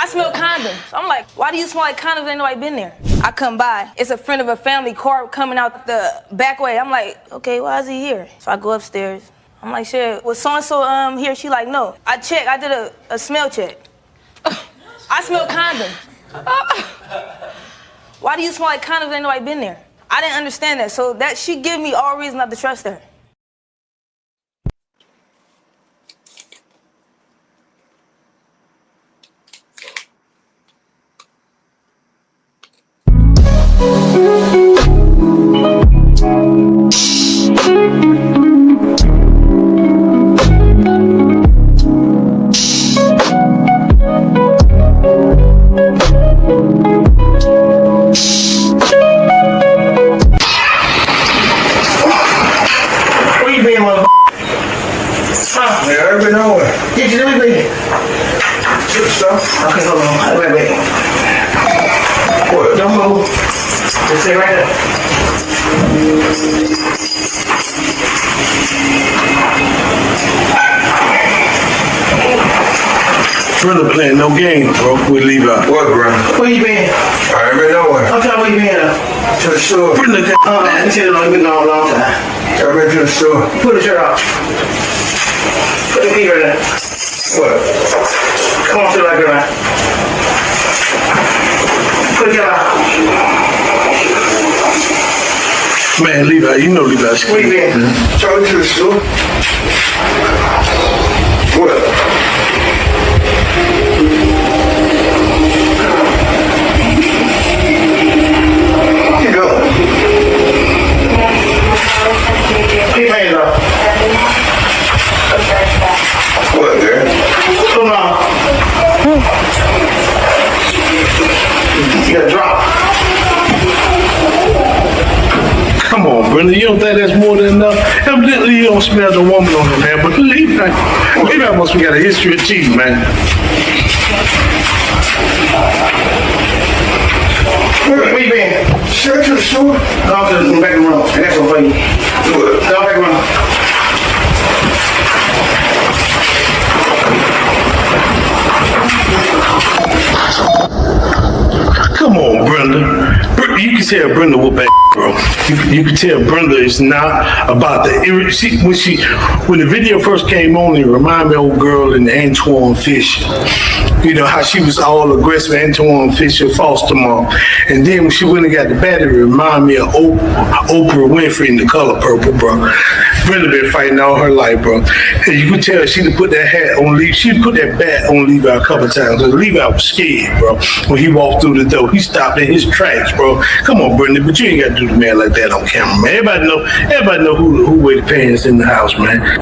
I smell condoms. I'm like, why do you smell like condoms? Ain't nobody been there. I come by. It's a friend of a family car coming out the back way. I'm like, okay, why is he here? So I go upstairs. I'm like, shit, was so-and-so here? She like, no. I checked. I did a smell check. I smell condoms. Why do you smell like condoms? Ain't nobody been there. I didn't understand that. So that she give me all reason not to trust her. Okay, hold on. Wait. What? Don't move. Just stay right there. Brother playing no game, bro. We leave out. What, bro? Where you been? I ain't been nowhere. I'm trying where you been at? To the store. Put the you said it's been gone a long time. I've been to the store. Put the shirt off. Put the feet right there. What? Come on, sit like that. Put it out. Man, Levi, you know Levi's. Where you been? Talking to the store. What? You go. Keep your hands up. What, man? Come on. You gotta drop. Come on, Brenda. You don't think that's more than enough? Evidently, you don't smell the woman on him, man. But Levi must have got a history of cheating, man. Where you been? Sure, to the store. Go to the back room. I got something for you. What? Go back room. Come on, Brenda. You can tell Brenda what back, bro. You can tell Brenda is not about the when the video first came on, it reminded me of old girl in Antoine Fisher. You know how she was all aggressive, Antoine Fisher, foster mom. And then when she went and got the battery, it reminded me of Oprah Winfrey in The Color Purple, bro. Brenda been fighting all her life, bro. And you could tell she'd put that hat on Levi. She'd put that bat on Levi a couple of times. Because Levi was scared, bro. When he walked through the door, he stopped in his tracks, bro. Come on, Brenda, but you ain't got to do the man like that on camera, man. Everybody know who wear the pants in the house, man.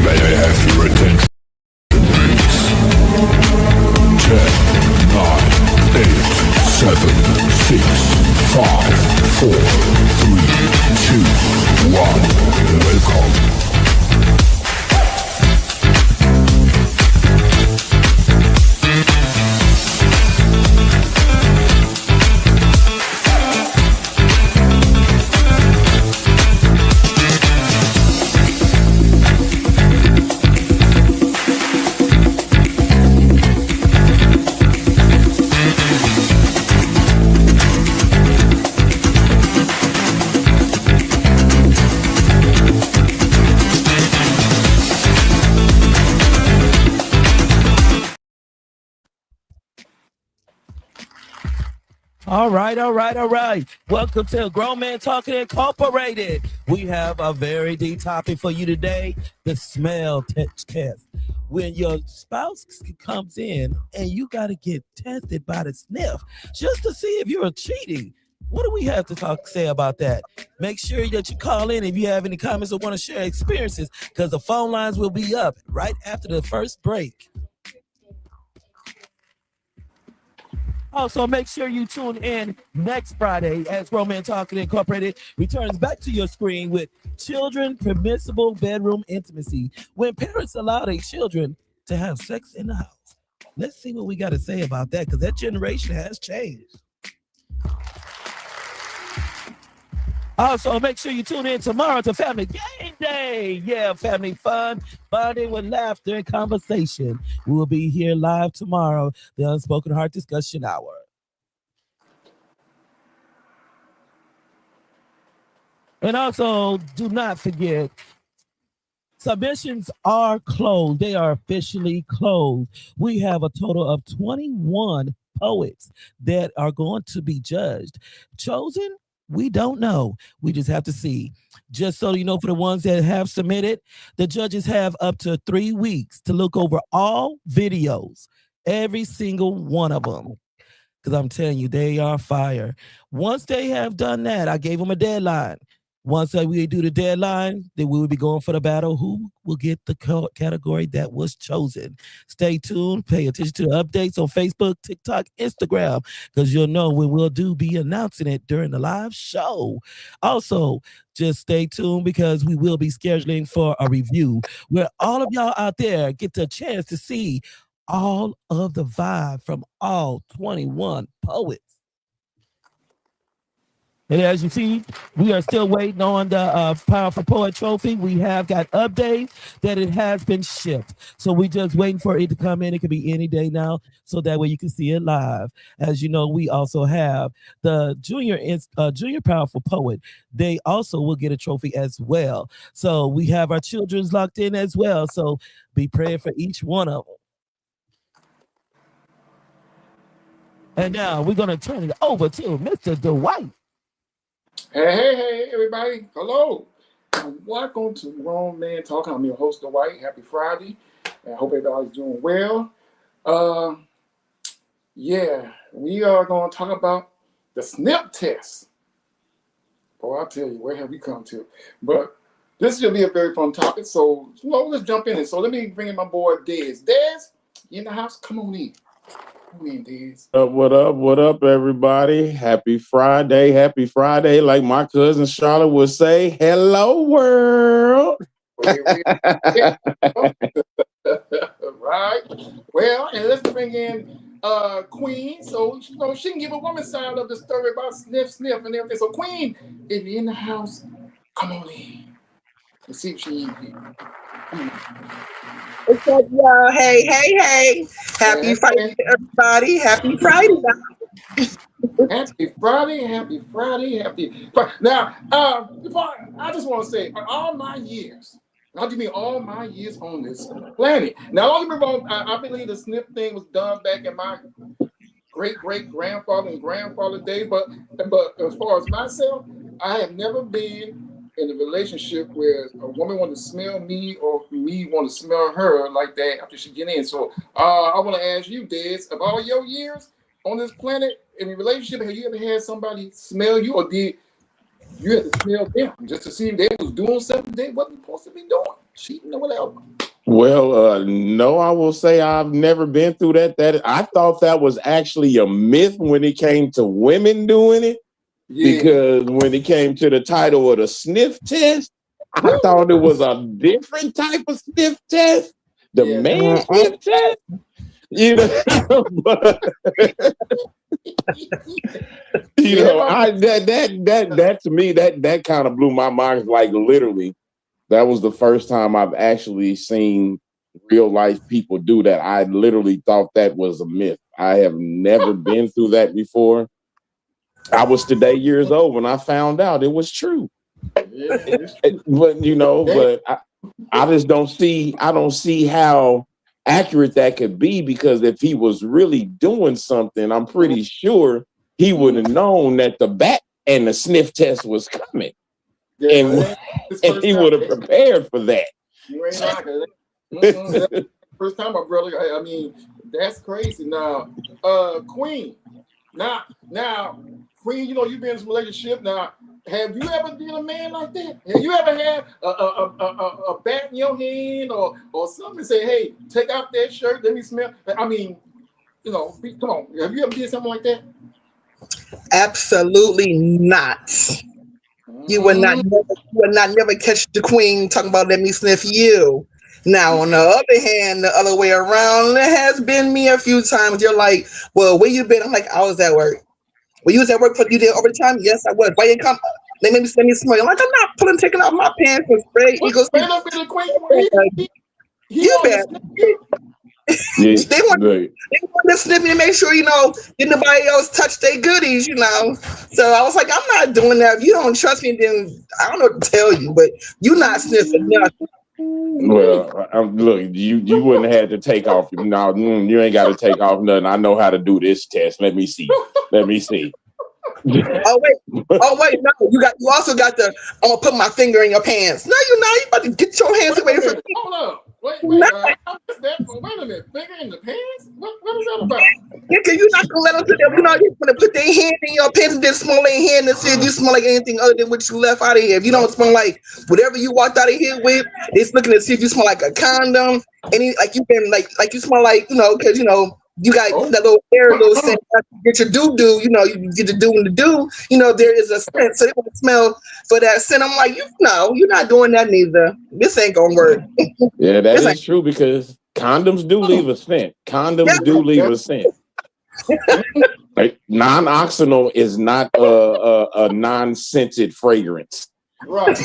May I have your attention, please? 10, 9, 8, 7, 6, 5, 4, 3, 2, 1. Welcome. All right. Welcome to Grown Man Talking Incorporated. We have a very deep topic for you today, the smell test. When your spouse comes in and you got to get tested by the sniff just to see if you're cheating. What do we have to say about that? Make sure that you call in if you have any comments or want to share experiences, because the phone lines will be up right after the first break. Also, make sure you tune in next Friday as Grown Man Talking Incorporated returns back to your screen with children permissible bedroom intimacy, when parents allow their children to have sex in the house. Let's see what we got to say about that, because that generation has changed. Also, make sure you tune in tomorrow to Family Game Friday. Yeah, family fun, bonding with laughter and conversation. We will be here live tomorrow, the Unspoken Heart Discussion Hour. And also, do not forget, submissions are closed. They are officially closed. We have a total of 21 poets that are going to be judged. Chosen? We don't know. We just have to see. Just so you know, for the ones that have submitted, the judges have up to 3 weeks to look over all videos, every single one of them. Because I'm telling you, they are fire. Once they have done that, I gave them a deadline. Once we do the deadline, then we will be going for the battle. Who will get the category that was chosen? Stay tuned. Pay attention to the updates on Facebook, TikTok, Instagram, because you'll know when we'll be announcing it during the live show. Also, just stay tuned because we will be scheduling for a review where all of y'all out there get the chance to see all of the vibe from all 21 poets. And as you see, we are still waiting on the Powerful Poet Trophy. We have got updates that it has been shipped. So we just waiting for it to come in. It could be any day now, so that way you can see it live. As you know, we also have the Junior Powerful Poet. They also will get a trophy as well. So we have our children's locked in as well. So be praying for each one of them. And now we're going to turn it over to Mr. Dwight. Hey, everybody. Hello. Welcome to Grown Man Talking. I'm your host, Dwight. Happy Friday. I hope everybody's doing well. We are going to talk about the Sniff Test. Oh, I'll tell you, where have we come to? But this will be a very fun topic. So, let's jump in. So let me bring in my boy, Dez. Dez, you in the house? Come on in. What up, everybody? Happy Friday. Like my cousin Charlotte would say, hello, world. Right. Well, and let's bring in Queen. So, she can give a woman's side of the story about sniff and everything. So, Queen, if you're in the house, come on in. Let's see if she in here. What's up, y'all? Hey. Happy Friday, everybody. Happy Friday. Happy Friday. Now, I just want to say, all my years, I'll give me all my years on this planet. Now, don't get me wrong, I believe the sniff thing was done back in my great-great-grandfather and grandfather day, but as far as myself, I have never been in a relationship where a woman want to smell me or me want to smell her like that after she get in. So I want to ask you, Dez, of all your years on this planet in a relationship, have you ever had somebody smell you, or did you have to smell them just to see if they was doing something they wasn't supposed to be doing, cheating or whatever? Well, no, I will say I've never been through that. I thought that was actually a myth when it came to women doing it. Yeah. Because when it came to the title of the sniff test, I thought it was a different type of sniff test. The man sniff test. But, that to me, that kind of blew my mind. Like literally, that was the first time I've actually seen real life people do that. I literally thought that was a myth. I have never been through that before. I was today years old when I found out it was true. But I just don't see how accurate that could be, because if he was really doing something, I'm pretty sure he would have known that the bat and the sniff test was coming. And he would have prepared for that. You ain't first time, my brother. I mean, that's crazy. Now, Queen. Now, Queen, you've been in this relationship. Now, have you ever been a man like that? Have you ever had a bat in your hand or something? Say, hey, take off that shirt, let me smell. I mean, come on. Have you ever did something like that? Absolutely not. You would not never catch the Queen talking about let me sniff you. Now, on the other hand, the other way around, it has been me a few times. You're like, well, where you been? I'm like, I was at work. Well, you was at work you did overtime? Yes, I was. Why you come? They made me smell. I'm like, I'm not taking off my pants and spray. He goes, Man up in the queen. you bad. Yeah, They want to sniff me and make sure, did nobody else touch their goodies, So I was like, I'm not doing that. If you don't trust me, then I don't know what to tell you, but you're not sniffing nothing. Well, look, you wouldn't have had to take off. No, you ain't got to take off nothing. I know how to do this test. Let me see. Oh wait, no, you also got the. I'm gonna put my finger in your pants. No, you're not. You about to get your hands away from me. Hold up. Wait a minute. Finger in the pants? What is that about? Yeah, cause you're not gonna let them sit there. You're gonna put their hand in your pants and then smell their hand and see if you smell like anything other than what you left out of here. If you don't smell like whatever you walked out of here with, it's looking to see if you smell like a condom. Any like you smell like because you got that little air, little scent. Get your doo, you get the do and the do. There is a scent, so they want to smell for that scent. I'm like, you're not doing that neither. This ain't gonna work. Yeah, that is true because condoms do leave a scent. Condoms do leave a scent. Non-oxynol is not a non-scented fragrance. Right.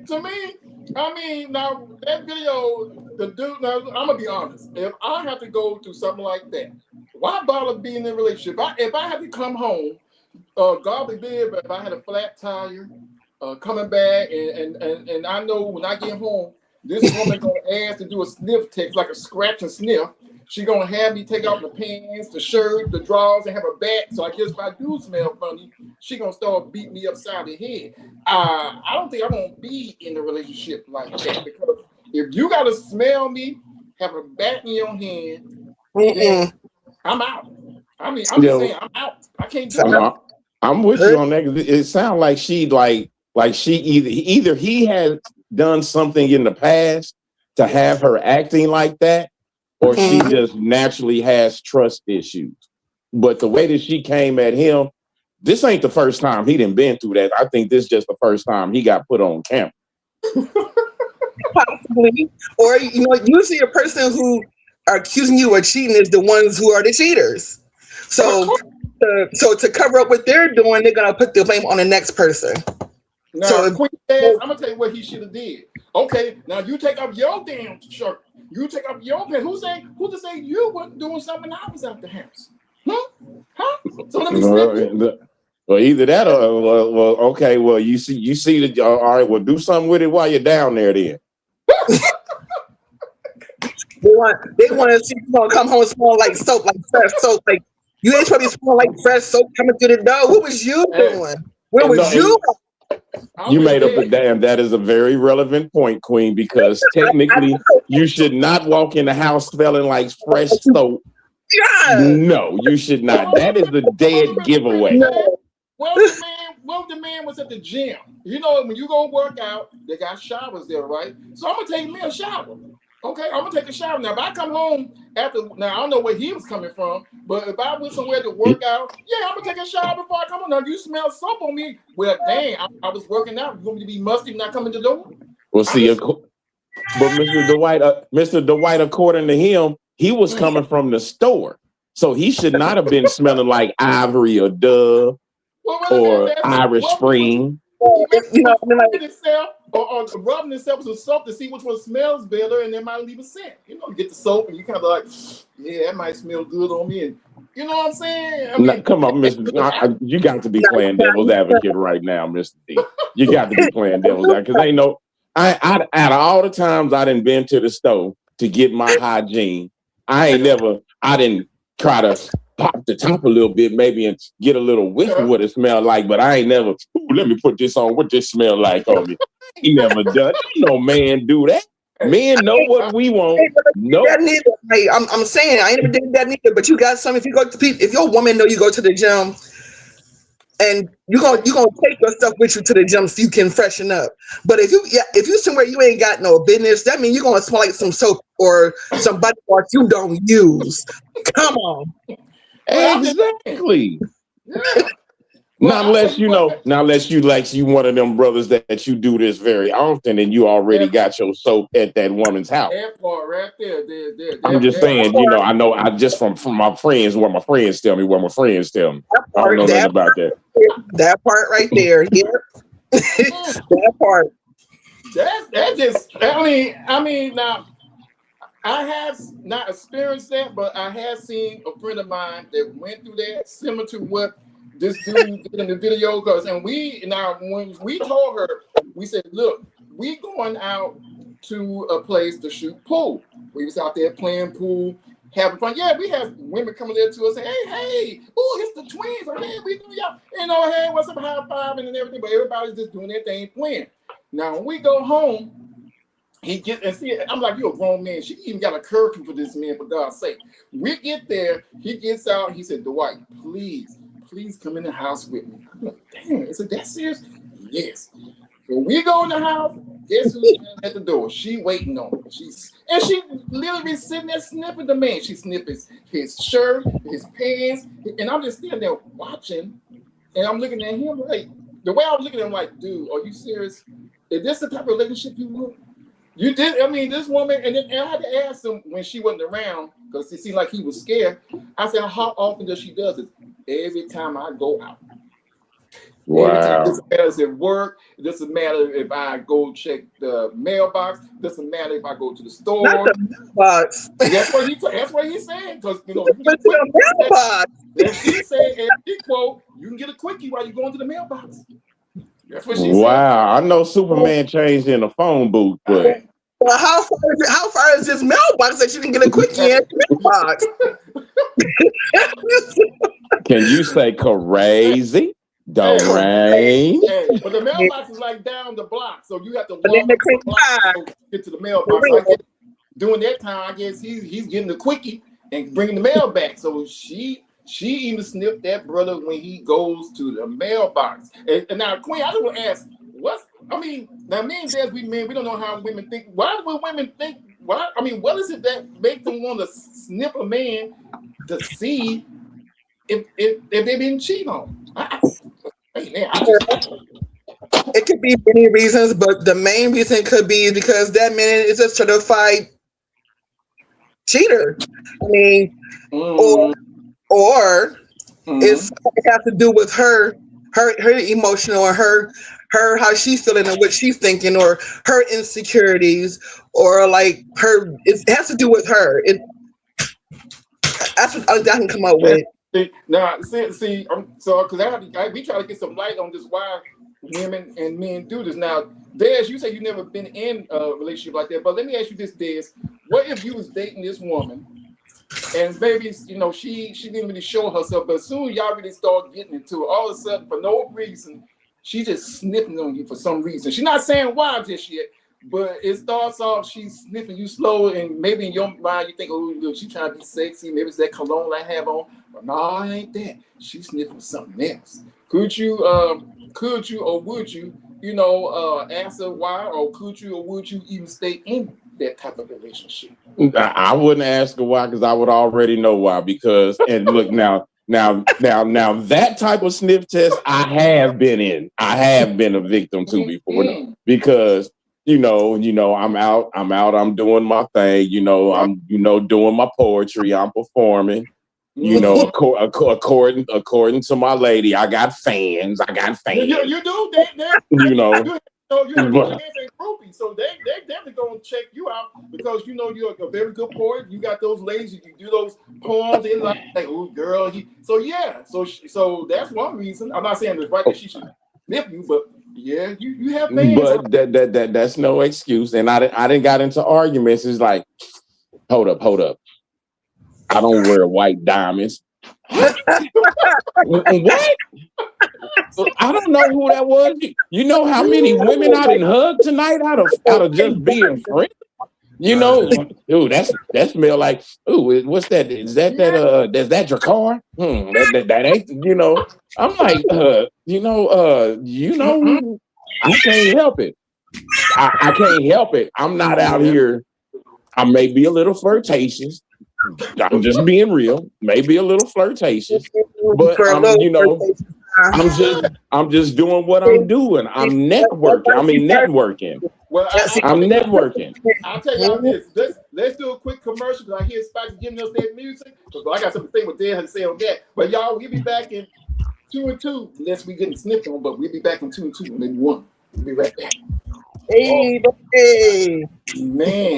To me, I mean, now that video, the dude. Now I'm gonna be honest. If I have to go through something like that, why bother being in a relationship? If I had to come home, God forbid, but if I had a flat tire, coming back, and I know when I get home, this woman gonna ask to do a sniff test, like a scratch and sniff. She gonna have me take off the pants, the shirt, the drawers, and have a bat. So I guess if I do smell funny, she gonna start beating me upside the head. I don't think I'm gonna be in a relationship like that because if you gotta smell me, have a bat in your hand, then I'm out. I mean, I'm just saying, I'm out. I can't do it. I'm with you on that. It sounds like she either he has done something in the past to have her acting like that, or she just naturally has trust issues. But the way that she came at him, this ain't the first time he done been through that. I think this is just the first time he got put on camera. Possibly. Or, usually a person who are accusing you of cheating is the ones who are the cheaters. So to cover up what they're doing, they're going to put the blame on the next person. Now, so Queen says, I'm going to tell you what he should have did. Okay, now you take off your damn shirt. You take off your pants. Who to say you weren't doing something I was out the house? Huh? So let me well, either that or okay. Well, you see that. All right. Well, do something with it while you're down there. Then they want to see you come home and smell like soap, like fresh soap. Like you ain't supposed to smell like fresh soap coming through the door. What was you doing? Where was you? You made up a damn. That is a very relevant point, Queen, because technically you should not walk in the house smelling like fresh soap. God. No, you should not. That is a dead giveaway. Well, the man was at the gym. When you go work out, they got showers there, right? So I'm gonna take me a shower. Okay, I'm gonna take a shower now. If I come home after, now I don't know where he was coming from, but if I went somewhere to work out, yeah, I'm gonna take a shower before I come home. Now you smell soap on me. Well, dang, I was working out. You want me to be musty when I come in the door? Well, see, but Mr. Dwight, according to him, he was coming from the store, so he should not have been smelling like Ivory or Dove or Irish Spring. Or rubbing itself with some soap to see which one smells better, and they might leave a scent. You get the soap, and you kind of like, yeah, that might smell good on me. And you know what I'm saying? Come on, Mr. You got to be playing devil's advocate right now, Mr. D. You got to be playing devil's advocate because ain't no. Out of all the times I done been to the store to get my hygiene, I didn't try to pop the top a little bit, maybe, and get a little whiff of what it smelled like, but I ain't never, let me put this on, what this smell like on me. I ain't never done. No man do that. Men know what we want. No, I'm saying I ain't never did that neither. But you got some. If you go to people, if your woman know you go to the gym, and you gonna take your stuff with you to the gym so you can freshen up. But if you somewhere you ain't got no business, that means you're gonna smell like some soap or some body wash you don't use. Come on. Exactly. Yeah. Not unless you like you one of them brothers that you do this very often and you already got your soap at that woman's house. That part right there. I'm just saying, I know I just from my friends, what my friends tell me. I don't know nothing about that. That part right there. Yeah. That part. That just, I mean, now, I have not experienced that, but I have seen a friend of mine that went through that, similar to what this dude did in the video. When we told her, we said, look, we going out to a place to shoot pool. We was out there playing pool, having fun. Yeah, we have women coming there to us saying, hey, oh, it's the twins. Or, hey, we do y'all. Hey, what's up, high fiving and everything. But everybody's just doing their thing, playing. Now, when we go home, I'm like, you're a grown man. She even got a curfew for this man, for God's sake. We get there, he gets out, he said, Dwight, please come in the house with me. I'm like, damn, is it that serious? Yes. When we go in the house, guess who's at the door? She waiting on him. She literally sitting there sniffing the man. She sniffing his shirt, his pants, and I'm just standing there watching, and I'm looking at him like, the way I was looking at him like, dude, are you serious? Is this the type of relationship you want? You did, this woman, and I had to ask him when she wasn't around, because it seemed like he was scared. I said, how often does she do this? Every time I go out. Wow. It doesn't matter if it's at work. It doesn't matter if I go check the mailbox. It doesn't matter if I go to the store. Not the mailbox. That's what he's saying. Because you get the mailbox. And she said, and she quote, you can get a quickie while you're going to the mailbox. That's what she said. Wow, I know Superman changed in a phone booth, but well, how far is this mailbox that you can get a quickie in the mailbox? Can you say crazy? Don't rain. But the mailbox is like down the block, so you have to walk the block to get to the mailbox. During that time, I guess he's getting the quickie and bringing the mail back. So she even sniffed that brother when he goes to the mailbox. And now, Queen, I just want to ask, now me and Des, we don't know how women think. Why do women think? What is it that makes them want to sniff a man to see if they've been cheated on? It could be many reasons, but the main reason could be because that man is a certified cheater. Or it has to do with her emotional, or her how she's feeling and what she's thinking, or her insecurities, or like her. It has to do with her. That's what I can come up with. Now, see, because we try to get some light on this, why women and men do this. Now, Des, you say you've never been in a relationship like that, but let me ask you this, Des. What if you was dating this woman, and maybe, she didn't really show herself, but as soon as y'all really start getting into it, all of a sudden, for no reason, she just sniffing on you for some reason. She's not saying why just yet, but it starts off, she's sniffing you slow, and maybe in your mind you think, oh, look, she's trying to be sexy. Maybe it's that cologne I have on. But no, it ain't that. She's sniffing something else. Could you or would you, answer why, or could you or would you even stay in that type of relationship? I wouldn't ask her why, because I would already know why. Because, and look, now that type of sniff test I have been in. I have been a victim to before, because I'm out, I'm doing my thing, I'm doing my poetry, I'm performing. According to my lady, I got fans. You do that. You have fans and groupies, so they definitely gonna check you out, because you're a very good poet. You got those ladies, you do those poems. They like, oh girl, so that's one reason. I'm not saying it's right that she should sniff you, but yeah, you have fans. But that's no excuse. And I didn't got into arguments. It's like, hold up. I don't wear white diamonds. What? I don't know who that was. You know how many women I done hugged tonight out of just being friends? Dude, that smell like, ooh, what's that? Is that your car? That ain't, I'm like, I can't help it. I can't help it. I'm not out here. I may be a little flirtatious. I'm just being real. Maybe a little flirtatious, but I'm just doing what I'm doing. I'm networking. Well, I'm networking. I'll tell y'all this. Let's do a quick commercial because I hear Spice giving us that music. So I got something what Dad had to say on that. But y'all, we'll be back in 2 and 2 unless we getting sniffed on. But we'll be back in 2 and 2, maybe 1. We'll be right back. Hey, Man.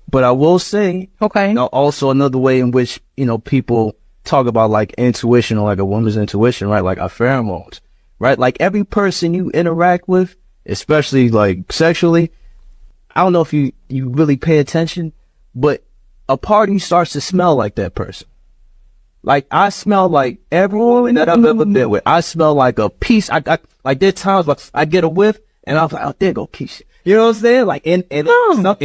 But I will say, okay, also another way in which, people talk about like intuition or like a woman's intuition, right? Like our pheromones, right? Like every person you interact with, especially like sexually, I don't know if you really pay attention, but a part of you starts to smell like that person. Like I smell like every woman that I've ever been with. I smell like a piece. I like there are times like I get a whiff and I'm like, oh, there go Keisha. You know what I'm saying? Like, and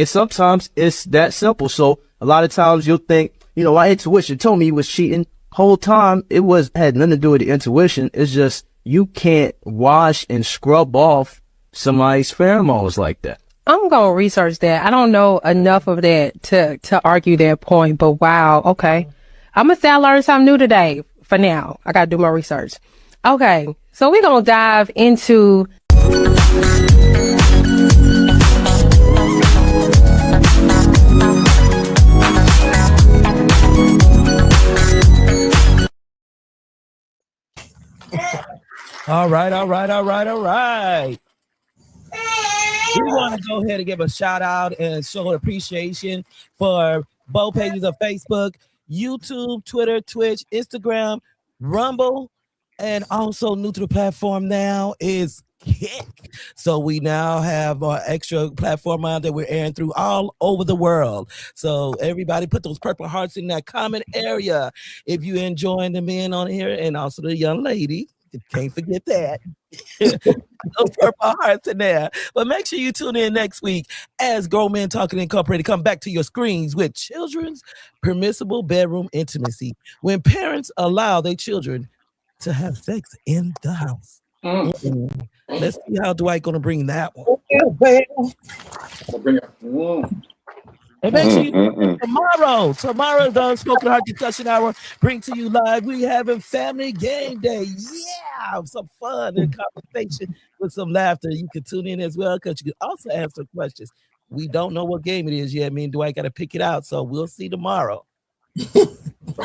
sometimes it's that simple. So a lot of times you'll think, my intuition told me he was cheating. Whole time it had nothing to do with the intuition. It's just you can't wash and scrub off somebody's pheromones like that. I'm gonna research that. I don't know enough of that to argue that point, but wow, okay. I'm gonna say I learned something new today. For now, I gotta do my research. Okay, so we're gonna dive into. All right. We want to go ahead and give a shout out and show appreciation for both pages of Facebook, YouTube, Twitter, Twitch, Instagram, Rumble, and also new to the platform now is Kick. So we now have our extra platform out that we're airing through all over the world. So everybody put those purple hearts in that comment area if you're enjoying the men on here and also the young lady. Can't forget that. Those purple hearts in there. But make sure you tune in next week as Grown Men Talking Incorporated come back to your screens with children's permissible bedroom intimacy when parents allow their children to have sex in the house. Let's see how Dwight gonna bring that one. And make sure you tomorrow the Unspoken Heart Discussion Hour bring to you live. We having Family Game Day. Yeah, some fun and conversation with some laughter. You can tune in as well because you can also answer questions. We don't know what game it is yet. Me and Dwight got to pick it out, so we'll see tomorrow.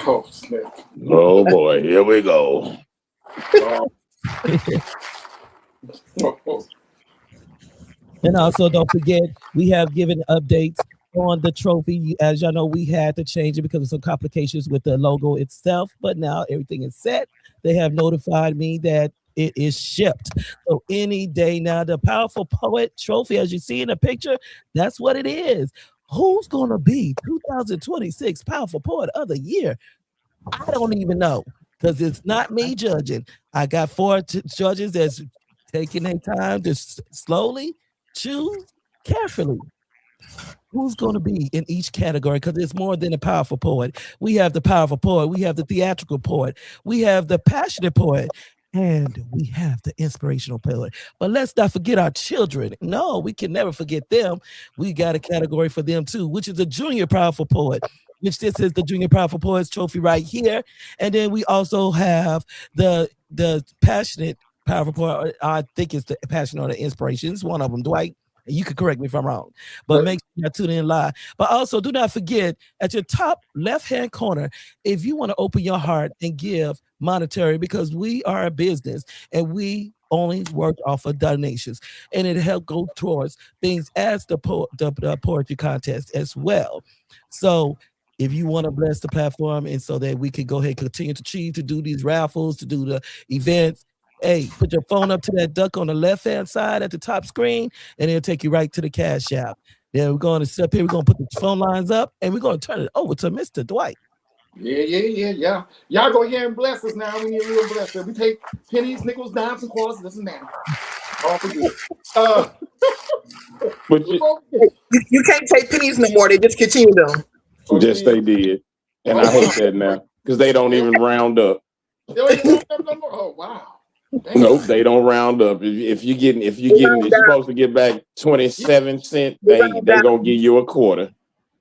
Oh boy, here we go. And also, don't forget, we have given updates on the trophy. As y'all know, we had to change it because of some complications with the logo itself, but now everything is set. They have notified me that it is shipped. So any day now, the Powerful Poet trophy, as you see in the picture, that's what it is. Who's going to be 2026 Powerful Poet of the Year? I don't even know because it's not me judging. I got 4 judges that's taking their time to slowly choose carefully who's going to be in each category because it's more than a powerful poet. We have the powerful poet, we have the theatrical poet, we have the passionate poet, and we have the inspirational poet. But let's not forget our children. No, we can never forget them. We got a category for them too, which is the junior powerful poet, which this is the Junior Powerful Poets trophy right here. And then we also have the passionate powerful poet. I think it's the passionate or the inspiration. It's one of them, Dwight. You can correct me if I'm wrong, but make sure you tune in live. But also do not forget at your top left-hand corner, if you want to open your heart and give monetary, because we are a business and we only work off of donations, and it help go towards things as the poetry contest as well. So if you want to bless the platform and so that we can go ahead and continue to achieve, to do these raffles, to do the events, hey, put your phone up to that duck on the left-hand side at the top screen, and it'll take you right to the Cash App. Then we're going to sit up here, we're going to put the phone lines up, and we're going to turn it over to Mr. Dwight. Yeah. Y'all go ahead and bless us now. We need a real blessing. We take pennies, nickels, dimes, and quarters. This and that. All for good. But you can't take pennies no more. They just continue them. Yes, they did. And I hate that now because they don't even round up. Oh, wow. Nope, they don't round up. If you're supposed to get back 27 cents, they gonna give you a quarter.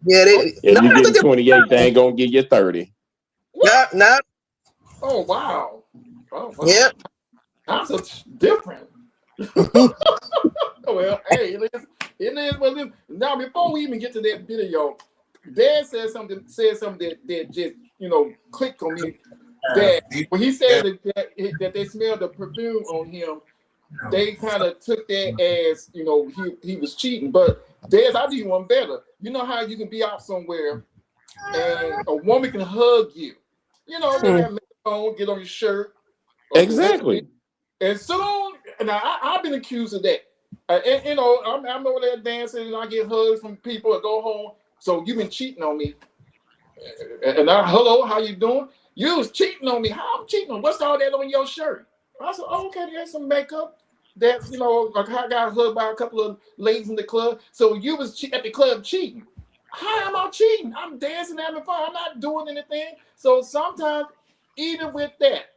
Yeah, If you getting 28, they ain't gonna give you 30. Not. Oh wow. Oh wow. Yep. That's different. Well, hey, it is what it is. Now, before we even get to that video, Dad said something that just clicked on me. That when he said that they smelled the perfume on him, they kind of took that as he was cheating. But Dad, I do one better. You know how you can be out somewhere and a woman can hug you. They have makeup on, get on your shirt. Exactly. And soon, now I've been accused of that. And I'm over there dancing and I get hugs from people and go home. So you've been cheating on me. And hello, how you doing? You was cheating on me. How I'm cheating on? What's all that on your shirt? I said, oh, okay, there's some makeup. That like I got hugged by a couple of ladies in the club. So you was at the club cheating. How am I cheating? I'm dancing, having fun. I'm not doing anything. So sometimes, even with that,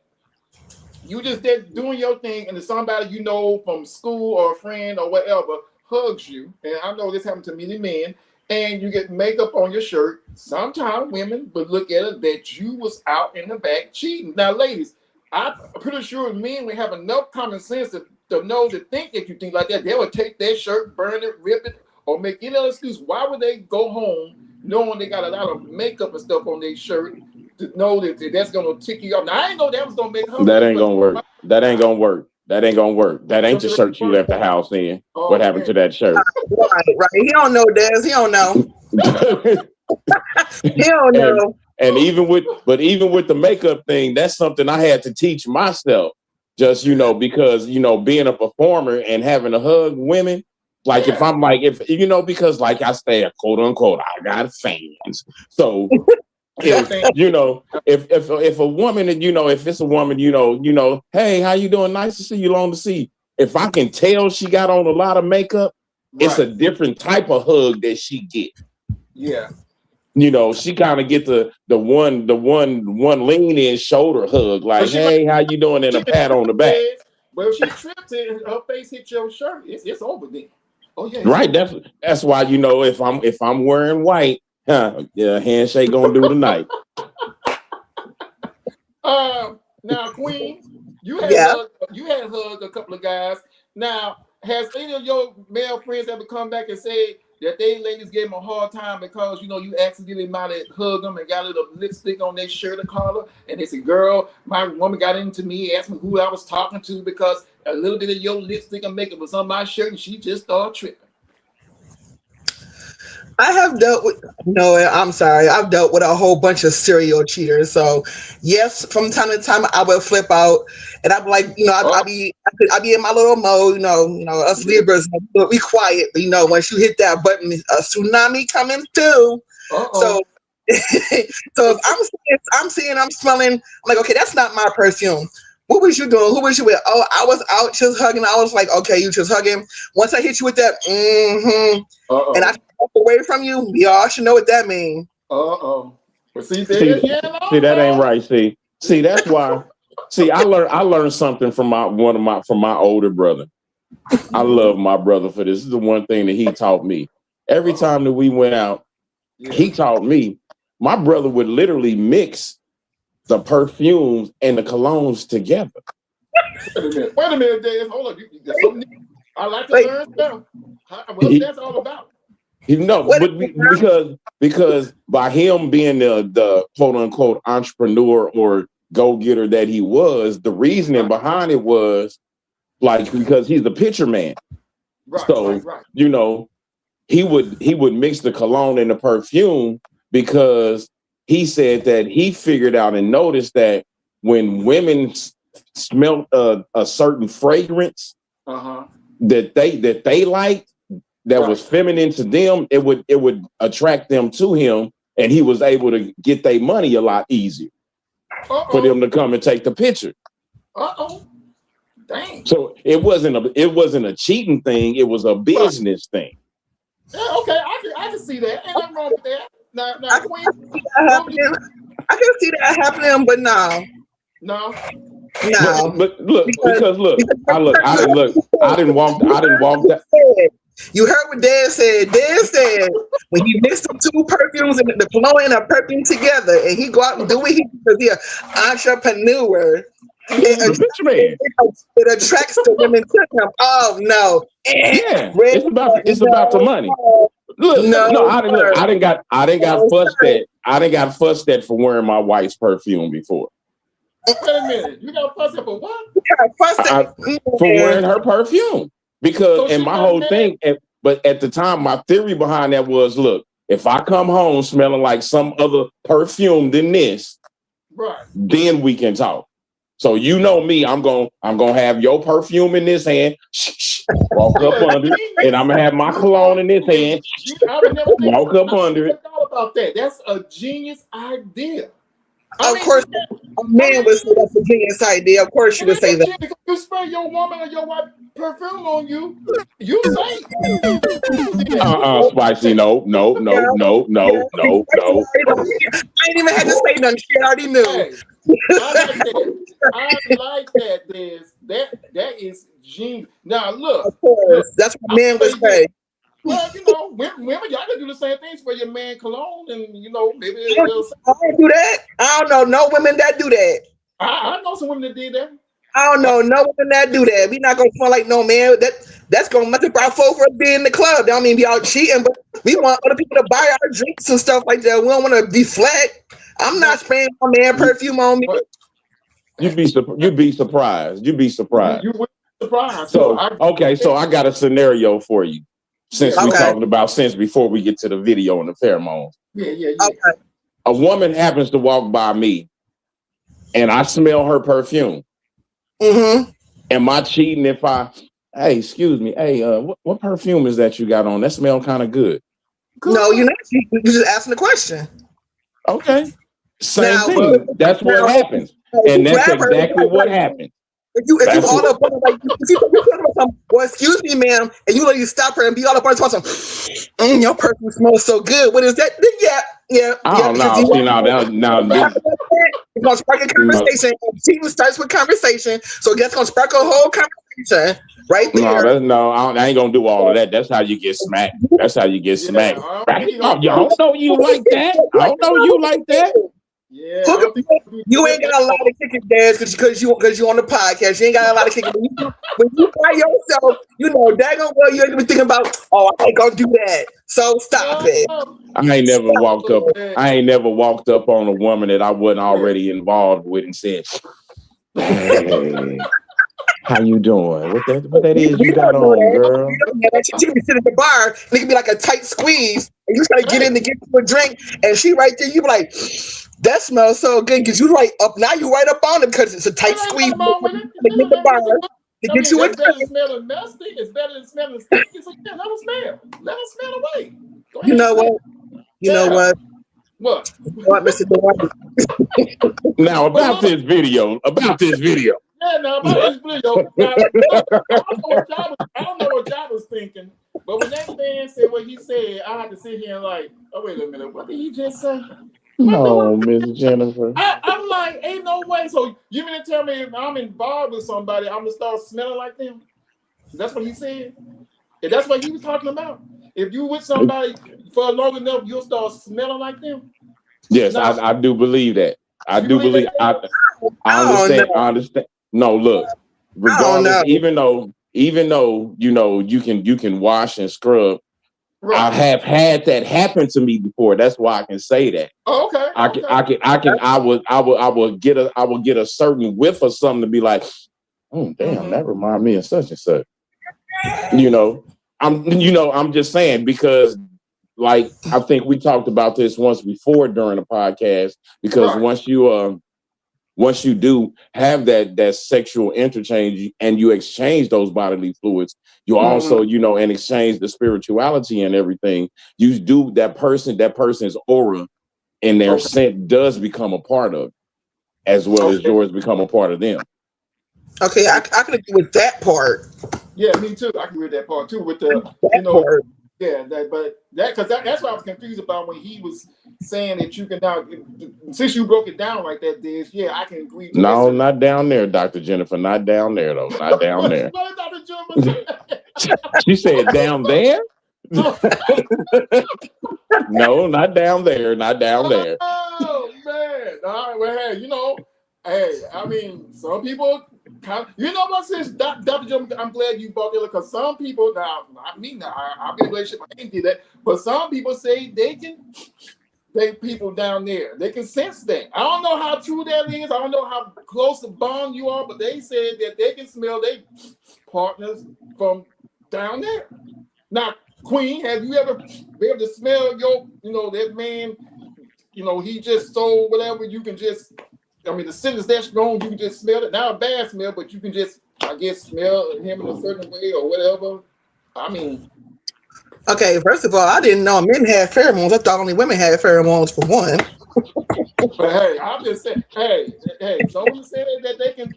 you just there doing your thing, and if somebody from school or a friend or whatever hugs you, and I know this happened to many men, and you get makeup on your shirt, sometimes women would look at it that you was out in the back cheating. Now, ladies, I'm pretty sure men would have enough common sense to know to think that you think like that. They would take their shirt, burn it, rip it, or make any other excuse. Why would they go home knowing they got a lot of makeup and stuff on their shirt to know that that's gonna tick you off? Now I didn't know that was gonna make her. That ain't gonna work. That ain't gonna work. That ain't gonna work. That ain't the shirt you left the house in. What happened to that shirt? Right. He don't know, Des. He don't know. He don't know. And even with the makeup thing, that's something I had to teach myself. Just because being a performer and having to hug women, like if I'm like because like I say, quote unquote, I got fans. So if a woman, if it's a woman, hey, how you doing? Nice to see you. Long to see. If I can tell she got on a lot of makeup, it's a different type of hug that she get. Yeah. She kind of get the one lean in shoulder hug, like, hey, how you doing? And a pat on the back. But if she trips and her face hits your shirt, it's over then. Oh yeah. Right. That's why if I'm wearing white, handshake gonna do tonight. Now, Queen, you had hugged a couple of guys. Now, has any of your male friends ever come back and said that they ladies gave them a hard time because you accidentally might have hugged them and got a little lipstick on their shirt or collar, and they said, "Girl, my woman got into me, asked me who I was talking to because a little bit of your lipstick and makeup was on my shirt, and she just started tripping." I have dealt with I've dealt with a whole bunch of serial cheaters. So yes, from time to time I will flip out and I'm like, I'll be in my little mode, us Libras, we quiet, once you hit that button, a tsunami coming through. So so if I'm smelling, I'm like, okay, that's not my perfume. What was you doing? Who was you with? Oh, I was out just hugging. I was like, okay, you just hugging. Once I hit you with that, and I walk away from you, y'all should know what that means. But see, that ain't right. See, that's why. See, I learned something from my older brother. I love my brother for this. This is the one thing that he taught me. Every time that we went out, he taught me. My brother would literally mix the perfumes and the colognes together. Wait a minute, Dave. Hold on. I like to learn stuff. What's that all about? Because by him being the quote unquote entrepreneur or go-getter that he was, the reasoning behind it was because he's the pitcher man. Right. He would mix the cologne and the perfume because he said that he figured out and noticed that when women smelled a certain fragrance that they liked, that was feminine to them, it would attract them to him, and he was able to get their money a lot easier for them to come and take the picture. Dang. So it wasn't a cheating thing; it was a business thing. Yeah, okay, I can see that. Ain't nothing wrong with that. Now, Queen, I can see that happening, but no. No. But look, because look, I didn't walk that. You heard what Dad said. Dad said when he mixed the two perfumes and the cologne and a perfume together, and he go out and do what he because he an entrepreneur. It attracts the women to him. Oh no! Yeah, it's about the money. Look, I didn't got fussed at for wearing my wife's perfume before. Wait a minute, you got fussed at for what? For wearing her perfume because So and my whole thing. But at the time, my theory behind that was, look, if I come home smelling like some other perfume than this, right, then we can talk. So you know me, I'm gonna have your perfume in this hand, walk up under it, and I'm gonna have my cologne in this hand, walk up under it. Thought about that. That's a genius idea. Of course, a man would say that's a genius idea. Of course, you would say that. Because you spray your woman or your wife perfume on you, you say. Spicy, no. I ain't even had to say nothing. She already knew. Hey, I like that. That is genius. Now look, of course, that's what men would say. Well, you know, women, y'all can do the same things for your man cologne, and you know, maybe I don't do that. I don't know no women that do that. I know some women that did that. I don't know no women that do that. We not gonna smell like no man. That's gonna multiply for us being in the club. That don't mean be out cheating, but we want other people to buy our drinks and stuff like that. We don't want to deflect. I'm not spraying my man perfume on me. You'd be surprised. You would be surprised. So I got a scenario for you. Since we're talking about since before we get to the video and the pheromones. Yeah. Okay. A woman happens to walk by me and I smell her perfume. Mm-hmm. Am I cheating if hey, excuse me, what perfume is that you got on? That smell kind of good. No, you're not cheating. You're just asking the question. Okay. Same thing. That's what happens. And that's exactly what happened. If you all up on like, well, excuse me, ma'am, and you let you stop her and be all up on something, your perfume smells so good. What is that? Yeah. Oh no, now it's gonna spark a conversation. Cheating starts with conversation, so that's gonna spark a whole conversation right there. I ain't gonna do all of that. That's how you get smacked. That's how you get smacked. I don't know you like that. I don't know you like that. Yeah, you ain't got a lot of kicking, Dad, because you on the podcast. You ain't got a lot of kicking. When you by yourself, you know daggone well you ain't even thinking about. Oh, I ain't gonna do that. So stop it. I ain't never walked up on a woman that I wasn't already involved with and said, "Hey, how you doing? What that is you got on, girl?" She be sitting at the bar, and it can be like a tight squeeze, and you try to get in to get you a drink, and she right there. You be like, "That smells so good," because you right up now. You right up on it because it's a tight squeeze. To get the bar to get you a drink. It's better than smelling musty. It's better than smelling stinky. So yeah, let them smell. Let them smell away. You know what? You know what? What? What, Mr. Dwight? Now about this video. Yeah, no, about this video. Now, I don't know what y'all was thinking, but when that man said what he said, I had to sit here and like, oh wait a minute, what did he just say? No, Miss Jennifer. I'm like, ain't no way. So you mean to tell me if I'm involved with somebody, I'm gonna start smelling like them? That's what he said. If that's what he was talking about. If you with somebody for long enough, you'll start smelling like them. Yes, now, I do believe that. I do believe. I understand. I understand. No, look. Regardless, even though you know you can wash and scrub. Right. I have had that happen to me before. That's why I can say that. Oh, okay. I would get a certain whiff or something to be like, oh damn, that remind me of such and such. I'm just saying because like I think we talked about this once before during the podcast because once you do have that sexual interchange and you exchange those bodily fluids, you also, and exchange the spirituality and everything, you do that person's aura and their scent does become a part of it, as well as yours become a part of them. Okay, I can agree with that part. Yeah, me too. I can agree with that part too. With the, part. Yeah, because that's what I was confused about when he was saying that you can now, since you broke it down like that, Diz, yeah, I can agree to No, that. not down there, Dr. Jennifer. Not down there, though. Not down there. What did Dr. Jennifer say? She said down there? No, not down there. Not down there. Oh, man. All right, well, hey, I mean, some people, you know what, sis, Dr. Jones, I'm glad you brought it up, because some people, now, not me now, I've been in a relationship, I ain't did that, but some people say they people down there, they can sense that. I don't know how true that is, I don't know how close the bond you are, but they said that they can smell their partners from down there. Now, Queen, have you ever been able to smell that man, he just sold whatever, you can just, I mean, the scent is that strong, you can just smell it. Not a bad smell, but you can just, I guess, smell him in a certain way or whatever. I mean. Okay, first of all, I didn't know men had pheromones. I thought only women had pheromones for one. But hey, I'm just saying, hey, someone said that they can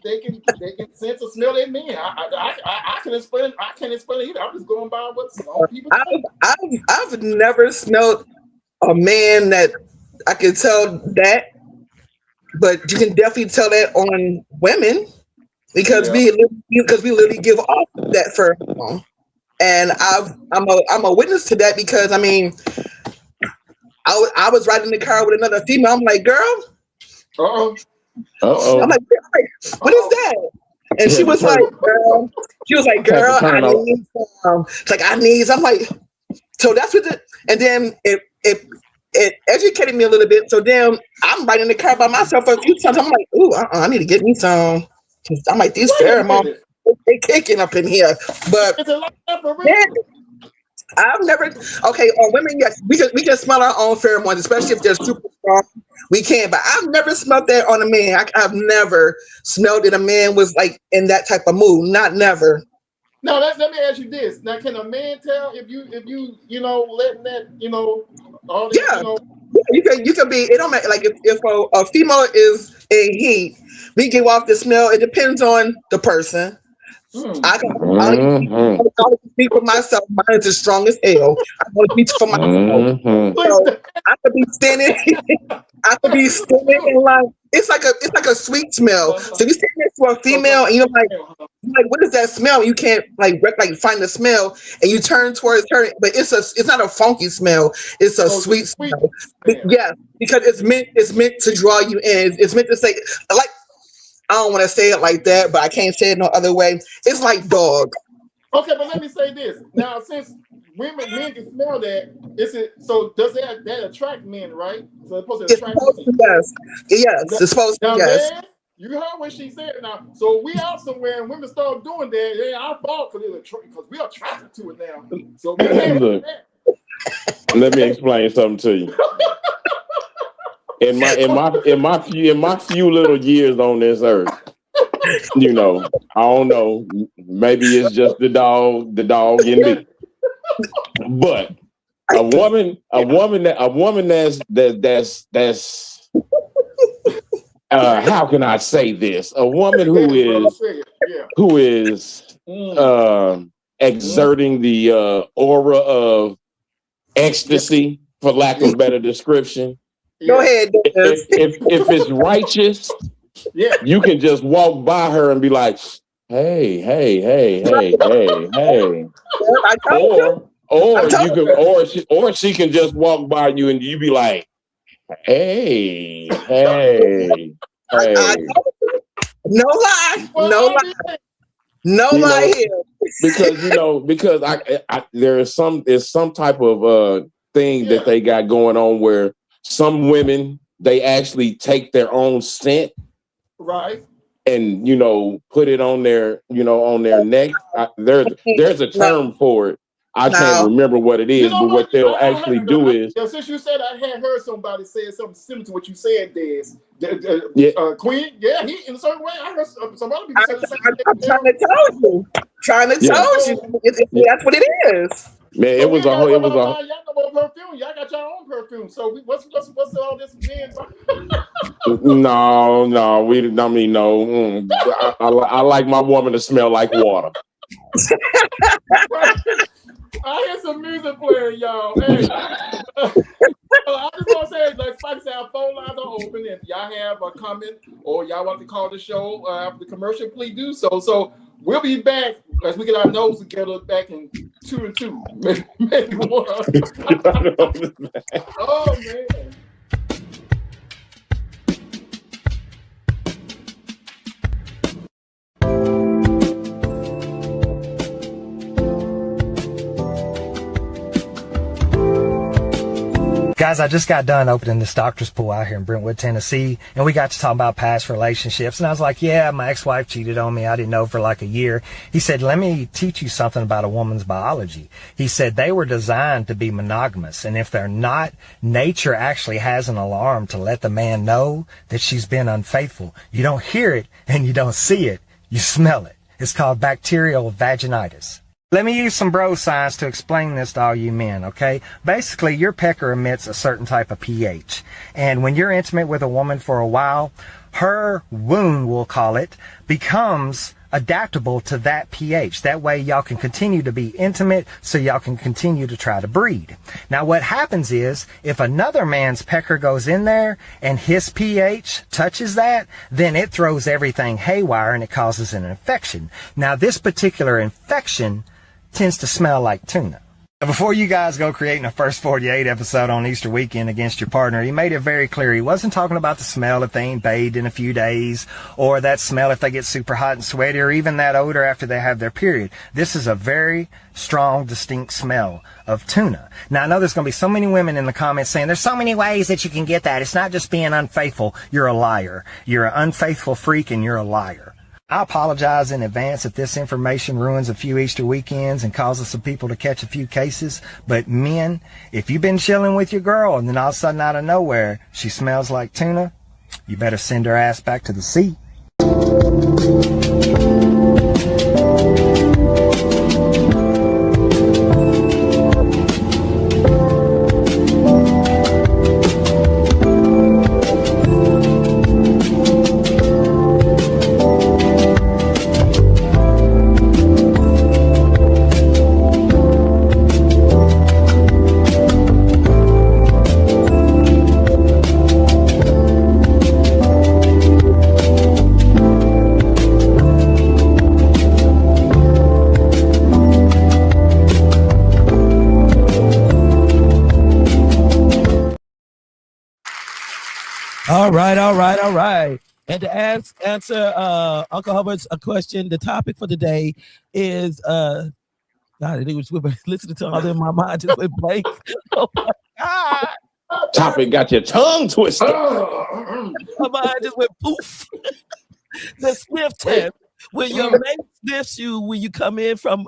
sense or smell their men. I can explain it. I can't explain it either. I'm just going by what some people say. I've never smelled a man that I can tell that. But you can definitely tell that on women because we literally give off that pheromone, and I'm a witness to that because I mean, I was riding in the car with another female. I'm like, girl, I'm like, what is that? And she was like, girl, I need some. It's like I need. I'm like, so that's what and then it educated me a little bit. So then I'm riding the car by myself a few times. I'm like, ooh, I need to get me some. I'm like, these pheromones, they kicking up in here. But I've never. Okay, on women, yes, we can smell our own pheromones, especially if they're super strong. We can, but I've never smelled that on a man. I've never smelled that a man was like in that type of mood. Not never. Now let me ask you this. Now, can a man tell if you letting that all that, you can be. It don't matter. Like if a female is in heat, we give off the smell. It depends on the person. I can speak for myself. Mine is as strong as hell. I want to speak for myself. So I could be standing. I could be standing in line. It's like a sweet smell. So you stand next to a female and you're like, what is that smell? You can't like find the smell, and you turn towards her, but it's not a funky smell. It's a sweet smell. Yeah, because it's meant to draw you in. It's meant to say like. I don't want to say it like that, but I can't say it no other way. It's like dog. Okay, but let me say this. Now, since men can smell that, so does that attract men, right? So it's supposed to attract men. Yes, it's supposed to. Yes. Man, you heard what she said. Now, so we out somewhere and women start doing that. It ain't our fault because we are attracted to it now. So we can't do that. Let me explain something to you. In my few little years on this earth, I don't know. Maybe it's just the dog in me. But a woman that's how can I say this? A woman who is exerting the aura of ecstasy, for lack of a better description. Go ahead. If it's righteous, you can just walk by her and be like, hey. Or she can just walk by you and you be like, hey. No lie here. Because there is some type of thing that they got going on where some women, they actually take their own scent, right, and put it on their neck. There's a term for it. I can't remember what it is, but what they'll actually do is. Since you said, I had heard somebody say something similar to what you said, Des. Queen, he in a certain way. I heard some other people say the same thing. I'm trying to tell you. That's what it is. Man, it was a whole. Y'all know about perfume. Y'all got your own perfume. So what's all this man? No, we didn't. I mean, no. I like my woman to smell like water. I hear some music playing, y'all. Hey, I just want to say, like Spike said, our phone lines are open. If y'all have a comment or y'all want to call the show after the commercial, please do so. So we'll be back as we get our nose together back in 2 and 2. Maybe one. Oh, man. Guys, I just got done opening this doctor's pool out here in Brentwood, Tennessee, and we got to talk about past relationships. And I was like, yeah, my ex-wife cheated on me. I didn't know for like a year. He said, let me teach you something about a woman's biology. He said they were designed to be monogamous. And if they're not, nature actually has an alarm to let the man know that she's been unfaithful. You don't hear it and you don't see it. You smell it. It's called bacterial vaginitis. Let me use some bro science to explain this to all you men, okay? Basically, your pecker emits a certain type of pH. And when you're intimate with a woman for a while, her wound, we'll call it, becomes adaptable to that pH. That way y'all can continue to be intimate so y'all can continue to try to breed. Now what happens is if another man's pecker goes in there and his pH touches that, then it throws everything haywire and it causes an infection. Now this particular infection tends to smell like tuna. Before you guys go creating a First 48 episode on Easter weekend against your partner, he made it very clear he wasn't talking about the smell if they ain't bathed in a few days, or that smell if they get super hot and sweaty, or even that odor after they have their period. This is a very strong, distinct smell of tuna. Now, I know there's going to be so many women in the comments saying there's so many ways that you can get that. It's not just being unfaithful. You're a liar. You're an unfaithful freak and you're a liar. I apologize in advance if this information ruins a few Easter weekends and causes some people to catch a few cases. But men, if you've been chilling with your girl and then all of a sudden out of nowhere she smells like tuna, you better send her ass back to the sea. All right. And to answer Uncle Hubbard's question, the topic for today is God, it was listening to all that, my mind just went blank. Oh my God. Topic got your tongue twisted. My mind just went poof. The sniff test. When your mate sniffs you when you come in from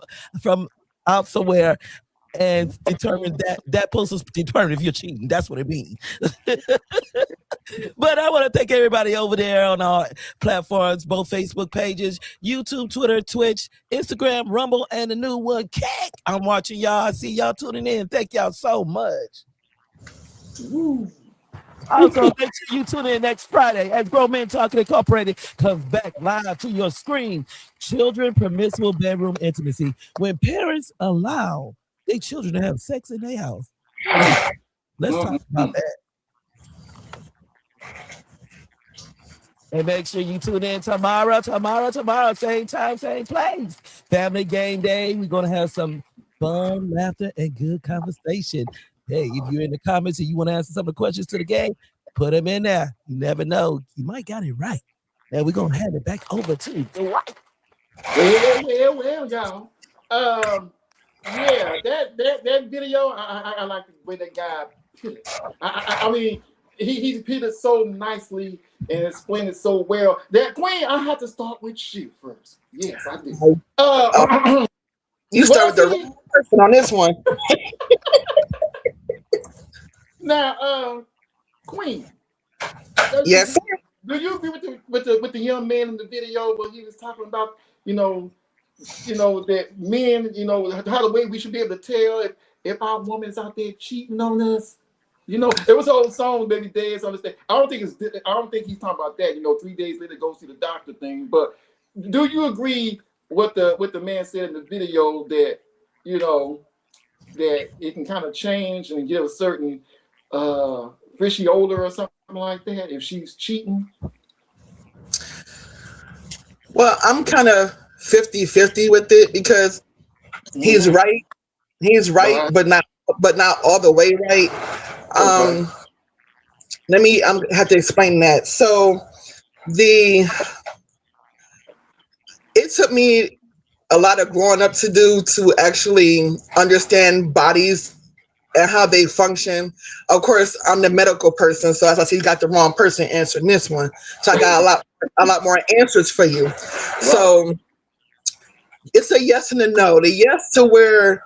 out somewhere, and determine that person's determined if you're cheating. That's what it means. But I want to thank everybody over there on our platforms, both Facebook pages, YouTube, Twitter, Twitch, Instagram, Rumble, and the new one, Kek. I'm watching y'all. I see y'all tuning in. Thank y'all so much. Woo. Also, make sure you tune in next Friday as Grown Men Talking Incorporated comes back live to your screen. Children permissible bedroom intimacy. When parents allow their children to have sex in their house. Let's talk about that. And make sure you tune in tomorrow, same time, same place. Family Game Day. We're going to have some fun, laughter, and good conversation. Hey, if you're in the comments and you want to answer some of the questions to the game, put them in there. You never know. You might got it right. And we're going to hand it back over to the white. Well, y'all. Yeah, that video, I like the way that guy put it. I mean, he put it so nicely and explained it so well. That Queen, I have to start with you first. Yes, I did. You start with the wrong person on this one. Now, Queen. Yes, sir. Do you agree with the young man in the video where he was talking about, that men, how the way we should be able to tell if our woman's out there cheating on us? There was an old song, Baby Days on this thing. I don't think he's talking about that. 3 days later, go see the doctor thing. But do you agree with the man said in the video that that it can kind of change and give a certain fishy odor or something like that if she's cheating? Well, I'm kind of 50-50 with it because he's right. He's right, Right. but not all the way right. Okay. I'm have to explain that. So it took me a lot of growing up to do to actually understand bodies and how they function. Of course, I'm the medical person, so as I see, you got the wrong person answering this one. So I got a lot more answers for you. So it's a yes and a no. The yes to where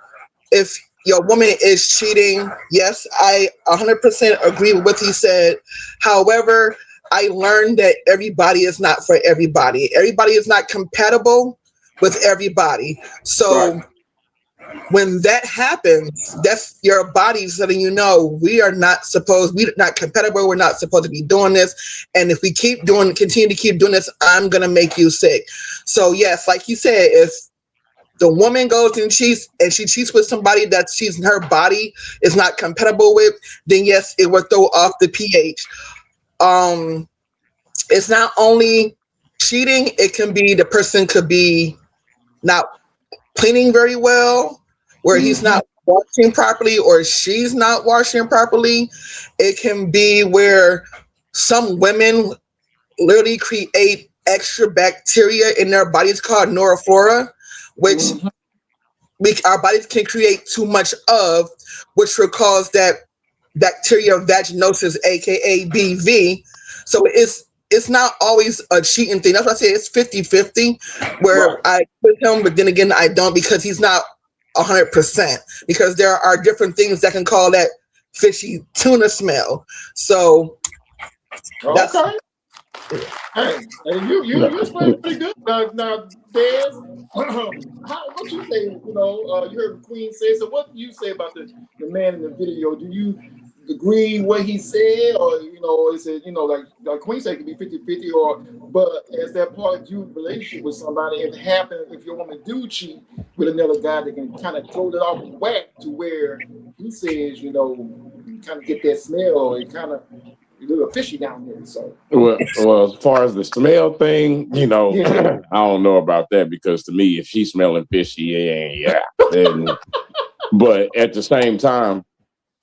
if your woman is cheating, yes, I 100% agree with what he said. However, I learned that everybody is not for everybody. Everybody is not compatible with everybody. So when that happens, that's your body letting you know we're not compatible. We're not supposed to be doing this. And if we continue to keep doing this, I'm going to make you sick. So yes, like you said, if the woman goes and she cheats with somebody that her body is not compatible with, then yes, it will throw off the pH. It's not only cheating, it can be the person could be not cleaning very well, where he's not washing properly or she's not washing properly. It can be where some women literally create extra bacteria in their bodies called neuroflora, which our bodies can create too much of, which will cause that bacteria vaginosis, aka BV. So it's not always a cheating thing. That's why I say it's 50-50, where I with him, but then again I don't, because he's not 100%, because there are different things that can call that fishy tuna smell. So that's Hey, you explained pretty good. Now, Dez, what you say? You heard Queen say. So, what do you say about the man in the video? Do you agree what he said, or is it like Queen said, it could be 50-50, or but as that part of your relationship with somebody, if your woman do cheat with another guy, they can kind of throw it off the whack to where he says, you kind of get that smell and kind of. A little fishy down there, so. Well, as far as the smell thing, I don't know about that, because to me, if she's smelling fishy, but at the same time,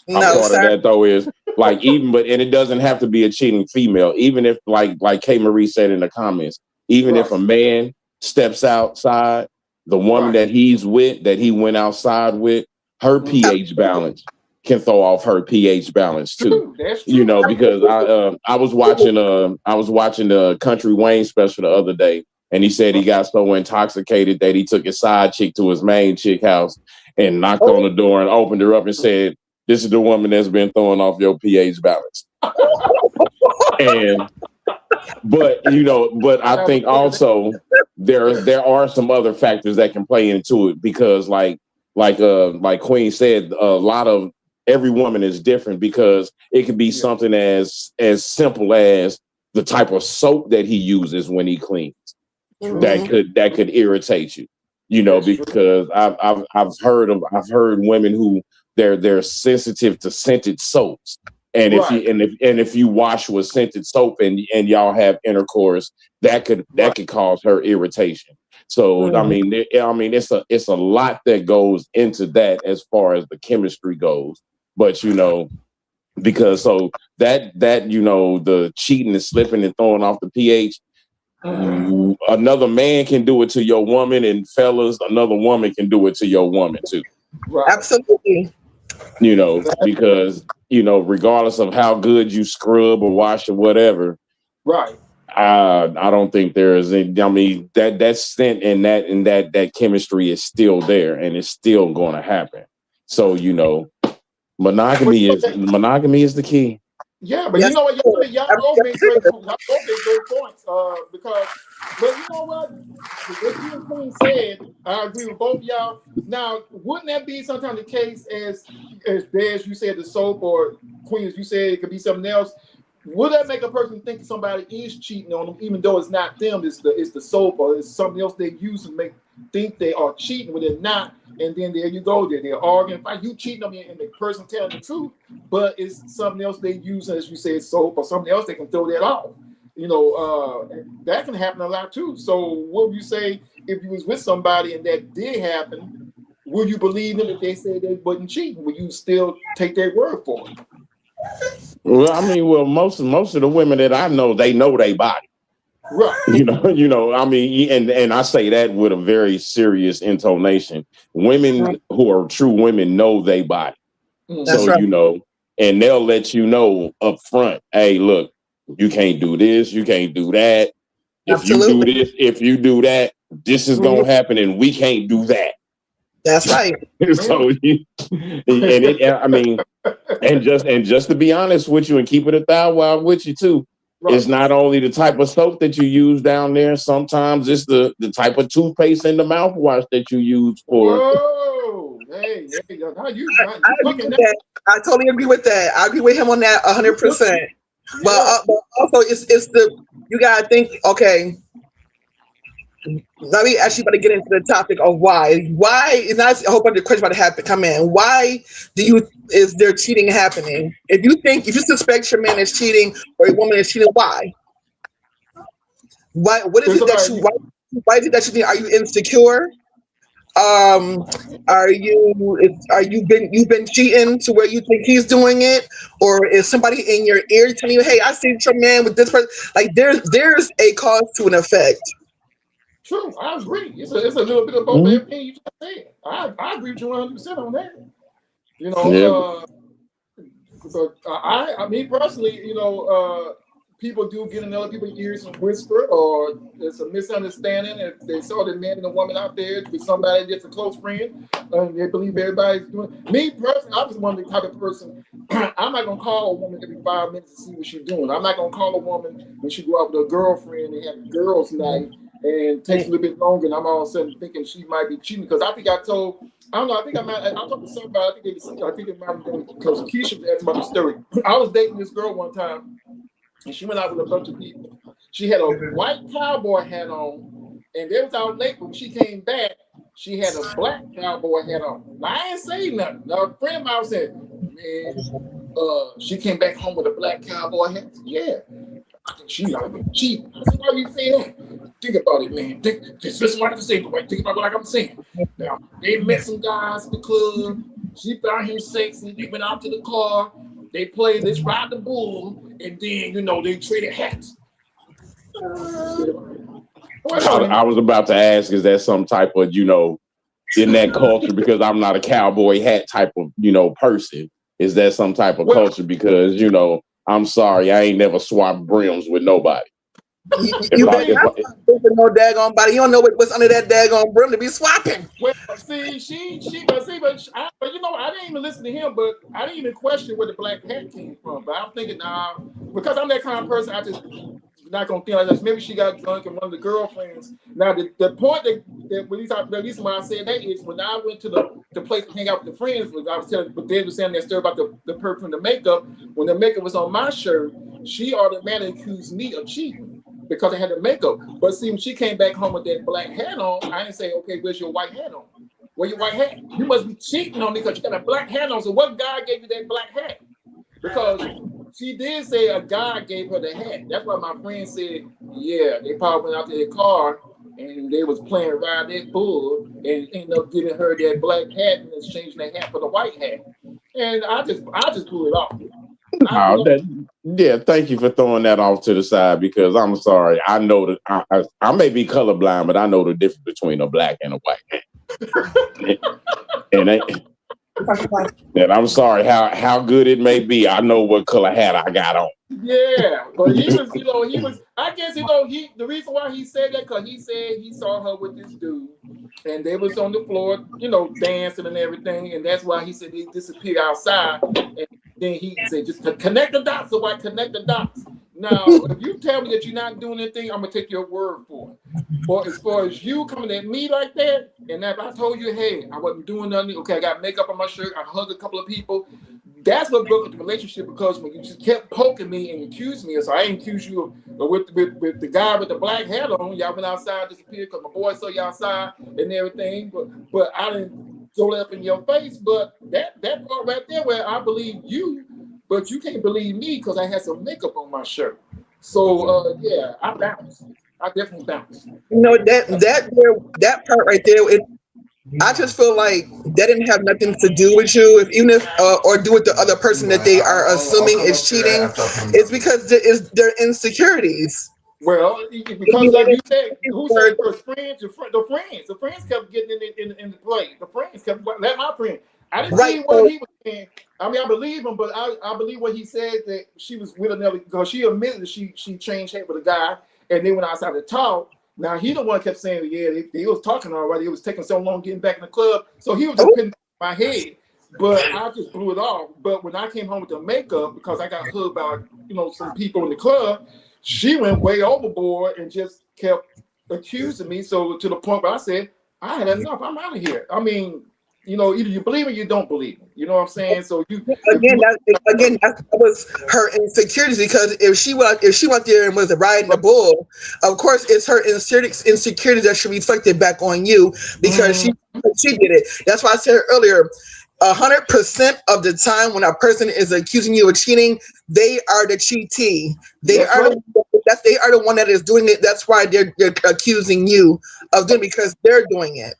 part of that though is like and it doesn't have to be a cheating female. Even if like K Marie said in the comments, even if a man steps outside, the woman that he's with, that he went outside with, her pH balance can throw off her pH balance too. That's true. Because I was watching the Country Wayne special the other day, and he said he got so intoxicated that he took his side chick to his main chick house and knocked on the door and opened her up and said, "This is the woman that's been throwing off your pH balance." But I think also there are some other factors that can play into it, because like Queen said, a lot of every woman is different, because it could be something as simple as the type of soap that he uses when he cleans that could irritate you, because I've heard women who they're sensitive to scented soaps, and if you wash with scented soap and y'all have intercourse, that could cause her irritation. So I mean it's a lot that goes into that as far as the chemistry goes. But because so that the cheating and slipping and throwing off the pH, another man can do it to your woman, and fellas, another woman can do it to your woman too. Absolutely. Because regardless of how good you scrub or wash or whatever, I don't think there is that scent and that chemistry is still there, and it's still going to happen. So monogamy is the key. Yeah, but you know what, y'all both make great points. Because, but you know what you and Queen said, I agree with both of y'all. Now, wouldn't that be sometimes the case as Bez, you said the soap, or Queen, as you said, it could be something else? Would that make a person think somebody is cheating on them, even though it's not them, it's the soap, or it's something else they use to make think they are cheating when they're not. And then there you go, they're arguing, fight. You cheating on me, and the person telling the truth, but it's something else they use, as you say, soap or something else. They can throw that off. That can happen a lot too. So, what would you say if you was with somebody and that did happen? Would you believe them if they said they wasn't cheating? Would you still take their word for it? Well, I mean, most of the women that I know, they know their body. Right. I mean, and I say that with a very serious intonation. Women who are true women know their body. That's So, right. and they'll let you know up front, hey, look, you can't do this, you can't do that. If Absolutely. you do this, if you do that, this is gonna happen, and we can't do that. That's right. So, and just to be honest with you and keep it 1,000 with you too, it's not only the type of soap that you use down there. Sometimes it's the type of toothpaste and the mouthwash that you use for. Whoa! Hey, I totally agree with that. I agree with him on that 100%. But also, it's you gotta think. Okay, let me actually about to get into the topic of why. Why is not a whole bunch of questions about to come in. Why is there cheating happening? If you suspect your man is cheating or a woman is cheating, why? What is it that you? Why is it that you think? Are you insecure? You've been cheating to where you think he's doing it, or is somebody in your ear telling you, "Hey, I see your man with this person"? Like there's a cause to an effect. True, I agree. It's a little bit of both of everything you just said. I agree with you 100% on that. But I mean personally, people do get in other people's ears and whisper, or there's a misunderstanding. If they saw the man and the woman out there with somebody that's a close friend, and they believe everybody's doing. Me personally, I'm just one of the type of person. I'm not gonna call a woman every 5 minutes to see what she's doing. I'm not gonna call a woman when she go out with a girlfriend and have a girls' night, and it takes a little bit longer, and I'm all of a sudden thinking she might be cheating because I think I talked to somebody. I think it might have been because Keisha was asking about the story. I was dating this girl one time. And she went out with a bunch of people. She had a white cowboy hat on, and they was out late. When she came back, she had a black cowboy hat on. Now, I ain't saying nothing. Now, a friend of mine said, man, she came back home with a black cowboy hat. Yeah. I think she might be cheating. I said, why are you saying that? Think about it, man. This is what I can say, but think about what I'm saying. Now, they met some guys at the club. She found him sexy. They went out to the car. They played Let's Ride the Bull, and then, they traded hats. I was about to ask, is that some type of, in that culture, because I'm not a cowboy hat type of, person, is that some type of culture? Because, I'm sorry, I ain't never swapped brims with nobody. You better not swap with no daggone body. You don't know what's under that daggone brim to be swapping. Well, see, but I didn't even listen to him, but I didn't even question where the black hat came from. But I'm thinking, because I'm that kind of person, I just not gonna think like that. Maybe she got drunk and one of the girlfriends. Now, the point the reason why I said that is when I went to the place to hang out with the friends, I was telling, but they were saying that story about the perfume, the makeup. When the makeup was on my shirt, she automatically accused me of cheating because I had the makeup. But see, when she came back home with that black hat on, I didn't say, okay, where's your white hat on? Where your white hat? You must be cheating on me because you got a black hat on. So what guy gave you that black hat? Because she did say a guy gave her the hat. That's why my friend said, yeah, they probably went out to their car and they was playing Ride That Bull and ended up giving her that black hat and exchanging that hat for the white hat. And I just blew it off. Thank you for throwing that off to the side because I'm sorry. I know that I may be colorblind, but I know the difference between a black and a white hat. and I'm sorry how good it may be. I know what color hat I got on. Yeah, but he was. I guess the reason why he said that because he said he saw her with this dude, and they was on the floor, dancing and everything, and that's why he said he disappeared outside. And then he said, just connect the dots. So I connect the dots. Now, if you tell me that you're not doing anything, I'm gonna take your word for it. But as far as you coming at me like that, and if I told you, hey, I wasn't doing nothing, okay, I got makeup on my shirt, I hugged a couple of people, that's what broke up the relationship, because when you just kept poking me and accused me, and so I didn't accuse you with the guy with the black hat on. Y'all went outside, disappeared because my boy saw you outside and everything, but I didn't throw it up in your face. But that part right there, where I believe you, but you can't believe me because I had some makeup on my shirt. So yeah, I bounced. I definitely bounced. That part right there. I just feel like that didn't have nothing to do with you, even if or do with the other person that they are assuming is cheating. It's because it's their insecurities. Well, because like you said, who said it first? Friends, the friends kept getting in the play. The friends kept let my friend. I didn't believe what he was saying. I mean, I believe him, but I believe what he said, that she was with another, because she admitted that she changed head with a guy, and then when I started to talk. Now he the one kept saying, yeah, they was talking already. It was taking so long getting back in the club, so he was just putting my head. But I just blew it off. But when I came home with the makeup, because I got hooked by some people in the club, she went way overboard and just kept accusing me. So to the point where I said, I had enough. I'm out of here. I mean, either you believe it or you don't believe it. You know what I'm saying? So that was her insecurities, because if she went there and was riding the bull, of course it's her insecurities that should be reflected back on you, because she did it. That's why I said earlier, 100% of the time when a person is accusing you of cheating, they are the cheatee. They are the one that is doing it. That's why they're accusing you of doing it, because they're doing it.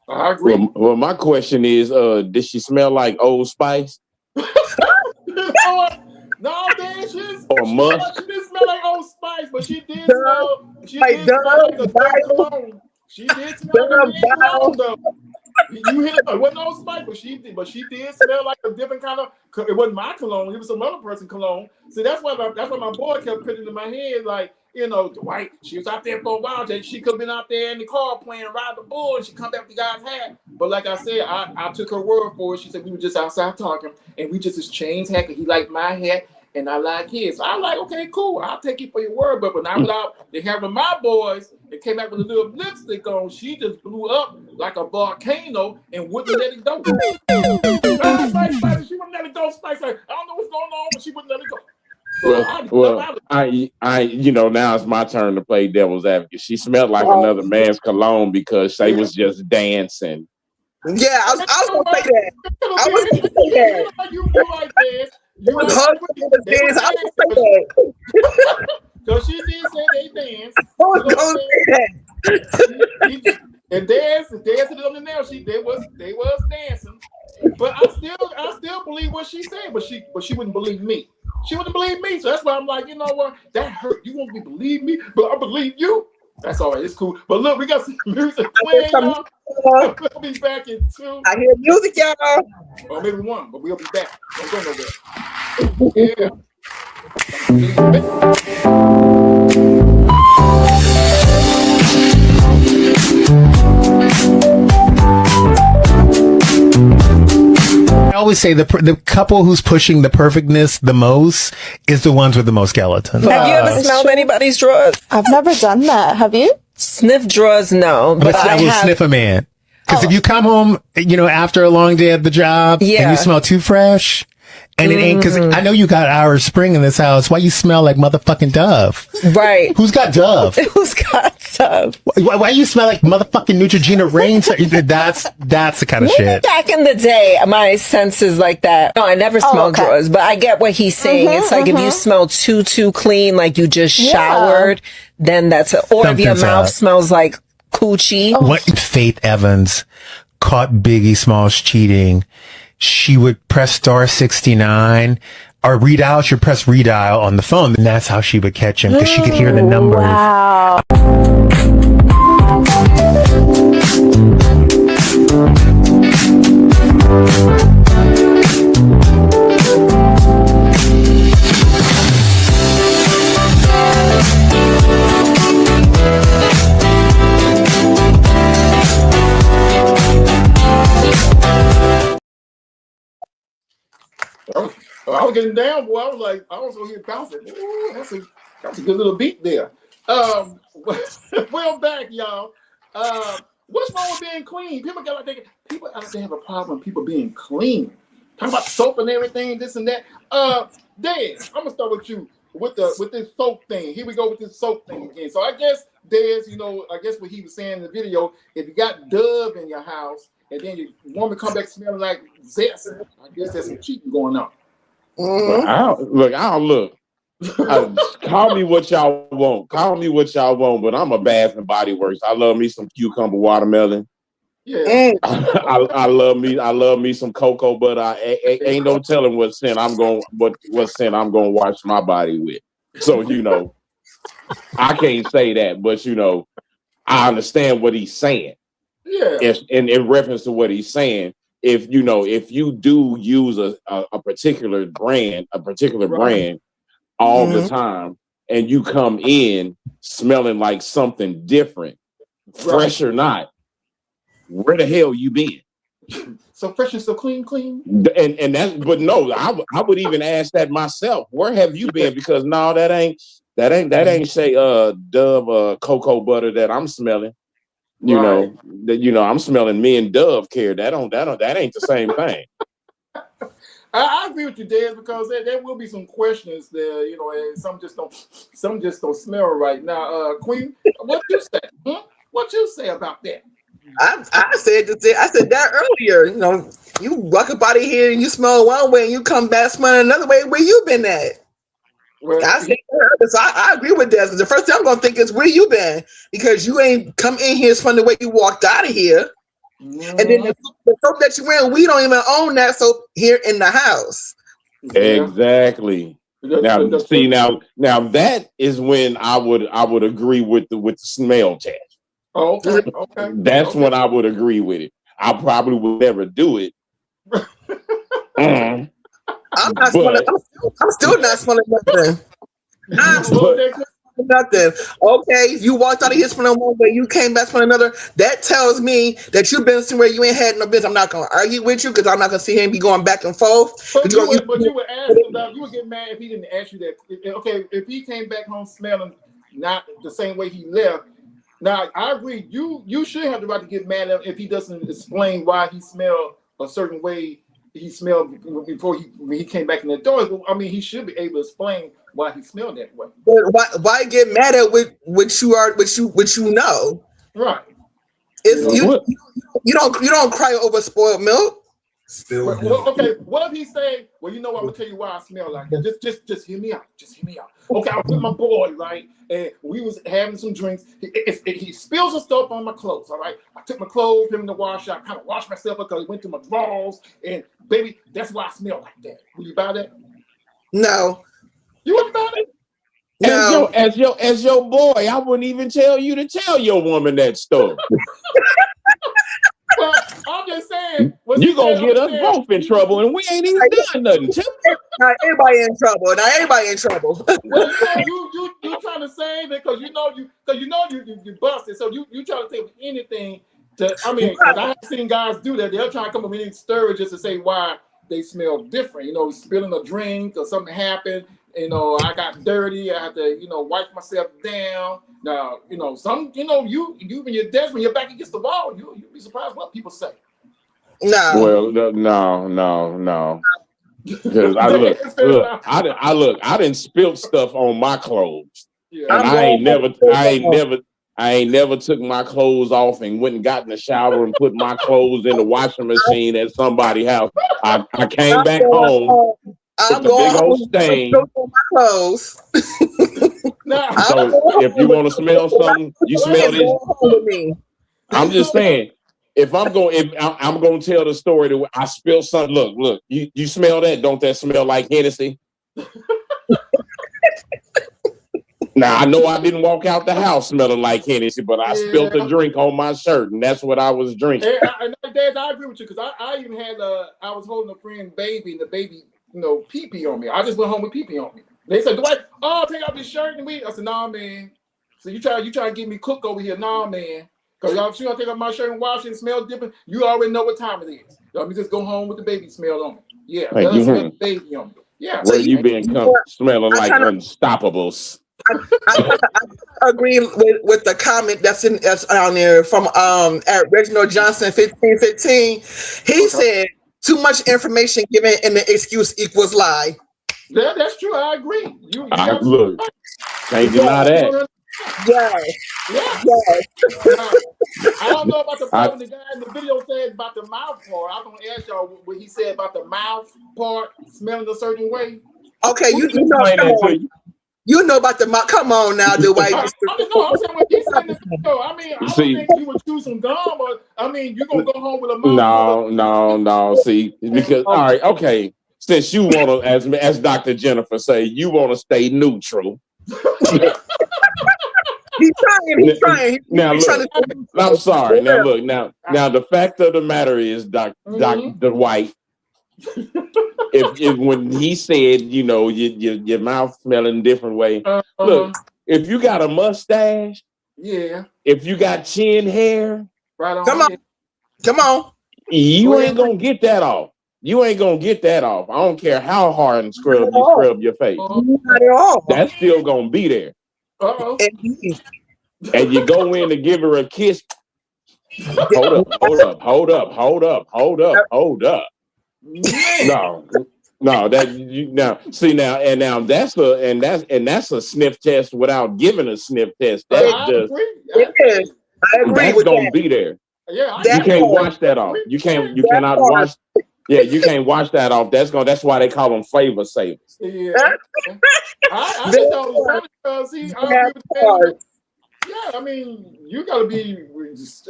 I agree. Well, my question is, did she smell like Old Spice? No, man, she didn't smell like Old Spice, but she did smell like a certain cologne. She did smell like a cologne, though. You hit it. It wasn't Old Spice, but she did smell like a different kind of. It wasn't my cologne. It was some other person's cologne. So that's why my boy kept putting it in my head, like, Dwight, she was out there for a while. She could have been out there in the car playing Ride the Bull, and she come back with the guy's hat. But like I said, I took her word for it. She said we were just outside talking, and we just exchanged hat, because he liked my hat, and I like his. So I'm like, okay, cool. I'll take you for your word. But when I was out there having my boys, it came back with a little lipstick on. She just blew up like a volcano and wouldn't let it go. She wouldn't let it go. Spice, like, I don't know what's going on, but she wouldn't let it go. Now it's my turn to play devil's advocate. She smelled like another man's cologne because they was just dancing. Yeah, I was gonna say that. I was gonna say that. You like dance. You was dance. I was gonna say that. So she did say they danced. I was gonna say that. And dancing on the nail. They was dancing. But I still believe what she said, but she wouldn't believe me. She wouldn't believe me, so that's why I'm like, you know what? That hurt. You won't believe me, but I believe you. That's all right. It's cool. But look, we got some music playing, y'all. We'll be back in 2. I hear music, y'all. Or maybe 1, but we'll be back. Don't go nowhere. Yeah. I always say the couple who's pushing the perfectness the most is the ones with the most skeleton. Have you ever smelled anybody's drawers? I've never done that. Have you? Sniff drawers, no. But I will sniff a man. Because if you come home, after a long day at the job, and you smell too fresh, and it ain't, because I know you got Irish Spring in this house. Why you smell like motherfucking Dove? Right. Who's got Dove? Who's got Dove? Why you smell like motherfucking Neutrogena Rain? That's the kind of shit. Back in the day, my senses like that. No, I never smelled drawers, but I get what he's saying. It's like if you smell too clean, like you just showered, then that's it. Or if your mouth smells like coochie. What Faith Evans caught Biggie Smalls cheating? She would press *69 or redial. She'd press redial on the phone, and that's how she would catch him, because she could hear the numbers. Wow. I was getting down, boy. I was over here bouncing. Ooh, that's a good little beat there. Well, back, y'all. What's wrong with being clean? People out there have a problem with people being clean. talking about soap and everything, this and that. Dez, I'm gonna start with you with this soap thing. Here we go with this soap thing again. So I guess Dez, I guess what he was saying in the video, if you got Dove in your house and then your woman come back smelling like zest, I guess there's some cheating going on. Mm-hmm. Call me what y'all want. Call me what y'all want, but I'm a Bath and Body Works. I love me some cucumber watermelon. Yeah. I love me some cocoa butter. Ain't no telling what scent I'm gonna wash my body with. So I can't say that, but I understand what he's saying. Yeah. In reference to what he's saying, if you do use a particular brand, all the time, and you come in smelling like something different, fresh or not, where the hell you been? So fresh and so clean. And that's, but no, I would even ask that myself. Where have you been? Because no, that ain't say Dove cocoa butter that I'm smelling. I'm smelling men Dove care. That ain't the same thing. I agree with you, Dez, because there will be some questions there, and some just don't smell right. Now, Queen, what you say? What you say about that? I said that earlier. You walk up out of here and you smell one way, and you come back smelling another way. Where you been at? Well, I said that, so I agree with that. The first thing I'm gonna think is where you been, because you ain't come in here from the way you walked out of here. And then the soap that you wearing, we don't even own that soap here in the house. Exactly. Now, see, now that is when I would agree with the smell test. Oh, okay. That's when I would agree with it. I probably would never do it. I'm still not smelling nothing. Nothing. Okay, you walked out of here smelling one way, you came back smelling another. That tells me that you've been somewhere you ain't had no business. I'm not gonna argue with you because I'm not gonna see him be going back and forth. But you would ask him about. You would get mad if he didn't ask you that. Okay, if he came back home smelling not the same way he left. Now I agree. You should have the right to get mad at him if he doesn't explain why he smelled a certain way he smelled before when he came back in the door. I mean, he should be able to explain why he smelled that way. But why get mad at what you know? Right. You don't cry over spoiled milk. Okay, what if he say, well, I'm gonna tell you why I smell like that. Just hear me out. Okay, I was with my boy, right? And we was having some drinks. He spills some stuff on my clothes, all right? I took my clothes, put them in the wash. I kind of washed myself up because it went through my drawers. And baby, that's why I smell like that. Will you buy that? No. You wouldn't buy it? No. As your boy, I wouldn't even tell you to tell your woman that story. Well, I'm just saying. You gonna get us both in trouble, and we ain't even done nothing. Now everybody in trouble. Well, you trying to say that because you busted, so you trying to think of anything to. I mean, because I have seen guys do that. They'll try to come up with any story just to say why they smell different. Spilling a drink or something happened. I got dirty. I had to, wipe myself down. Now, some, you when you're dead, when you're back against the wall, you'll be surprised what people say. No. Well, no. Because I didn't spill stuff on my clothes, and I ain't never took my clothes off and went and got in the shower and put my clothes in the washing machine at somebody's house. I came back home. I'm going big old stain. My clothes. So if you want to smell something, you smell this. I'm just saying, if I'm going to tell the story that I spilled something. Look, you smell that? Don't that smell like Hennessy? Now I know I didn't walk out the house smelling like Hennessy, but I spilled a drink on my shirt, and that's what I was drinking. I agree with you because I even had I was holding a friend baby, and the baby. Pee-pee on me. I just went home with pee-pee on me. They said, Dwight, take off your shirt and I said, nah, man. So you try to get me cooked over here. Nah, man. Because y'all, if you don't take off my shirt and wash it and smell different, you already know what time it is. Let me just go home with the baby smell on me. Yeah, let us smell the baby on me. Yeah. Where you been smelling like unstoppables. I agree with the comment that's on there from at Reginald Johnson 1515. He said Too much information given and the excuse equals lie. Yeah, that's true. I agree. Look, can't deny that. Yeah. I don't know about the part when the guy in the video said about the mouth part. I was gonna ask y'all what he said about the mouth part smelling a certain way. Okay, you know about the mouth. Come on now, Dwight. I'm saying what he said in the video. I mean, I don't think you would chew some gum, or I mean, you're gonna go home with a mouth. No. See, because all right, okay. Since you want to, as Dr. Jennifer say, you want to stay neutral. He's trying. Now look, I'm sorry. Now look, now the fact of the matter is, Dr. White, if when he said, you know, your mouth smelling different way, look, if you got a mustache, if you got chin hair, right on. Come on, you ain't gonna get that off. You ain't gonna get that off. I don't care how hard and scrub your face. Not at all. That's still gonna be there. And you go in to give her a kiss. Hold up. No, that's a sniff test without giving a sniff test. I agree. That's gonna be there. Yeah, you can't wash that off. You cannot wash. Yeah, you can't wash that off. That's why they call them flavor savers. Yeah. I just thought it was funny because I mean, you gotta be.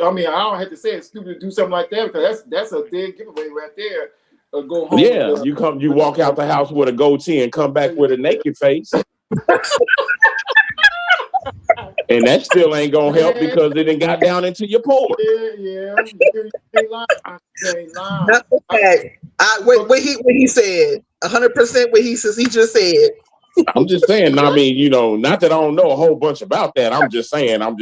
I mean, I don't have to say it's stupid to do something like that because that's a dead giveaway right there. Go home. Yeah, you walk out the house with a goatee and come back with a naked face. And that still ain't gonna help because it done got down into your pores. Yeah. That's okay. What he said, 100% what he just said. I'm just saying. I mean, you know, not that I don't know a whole bunch about that. I'm just saying. Well,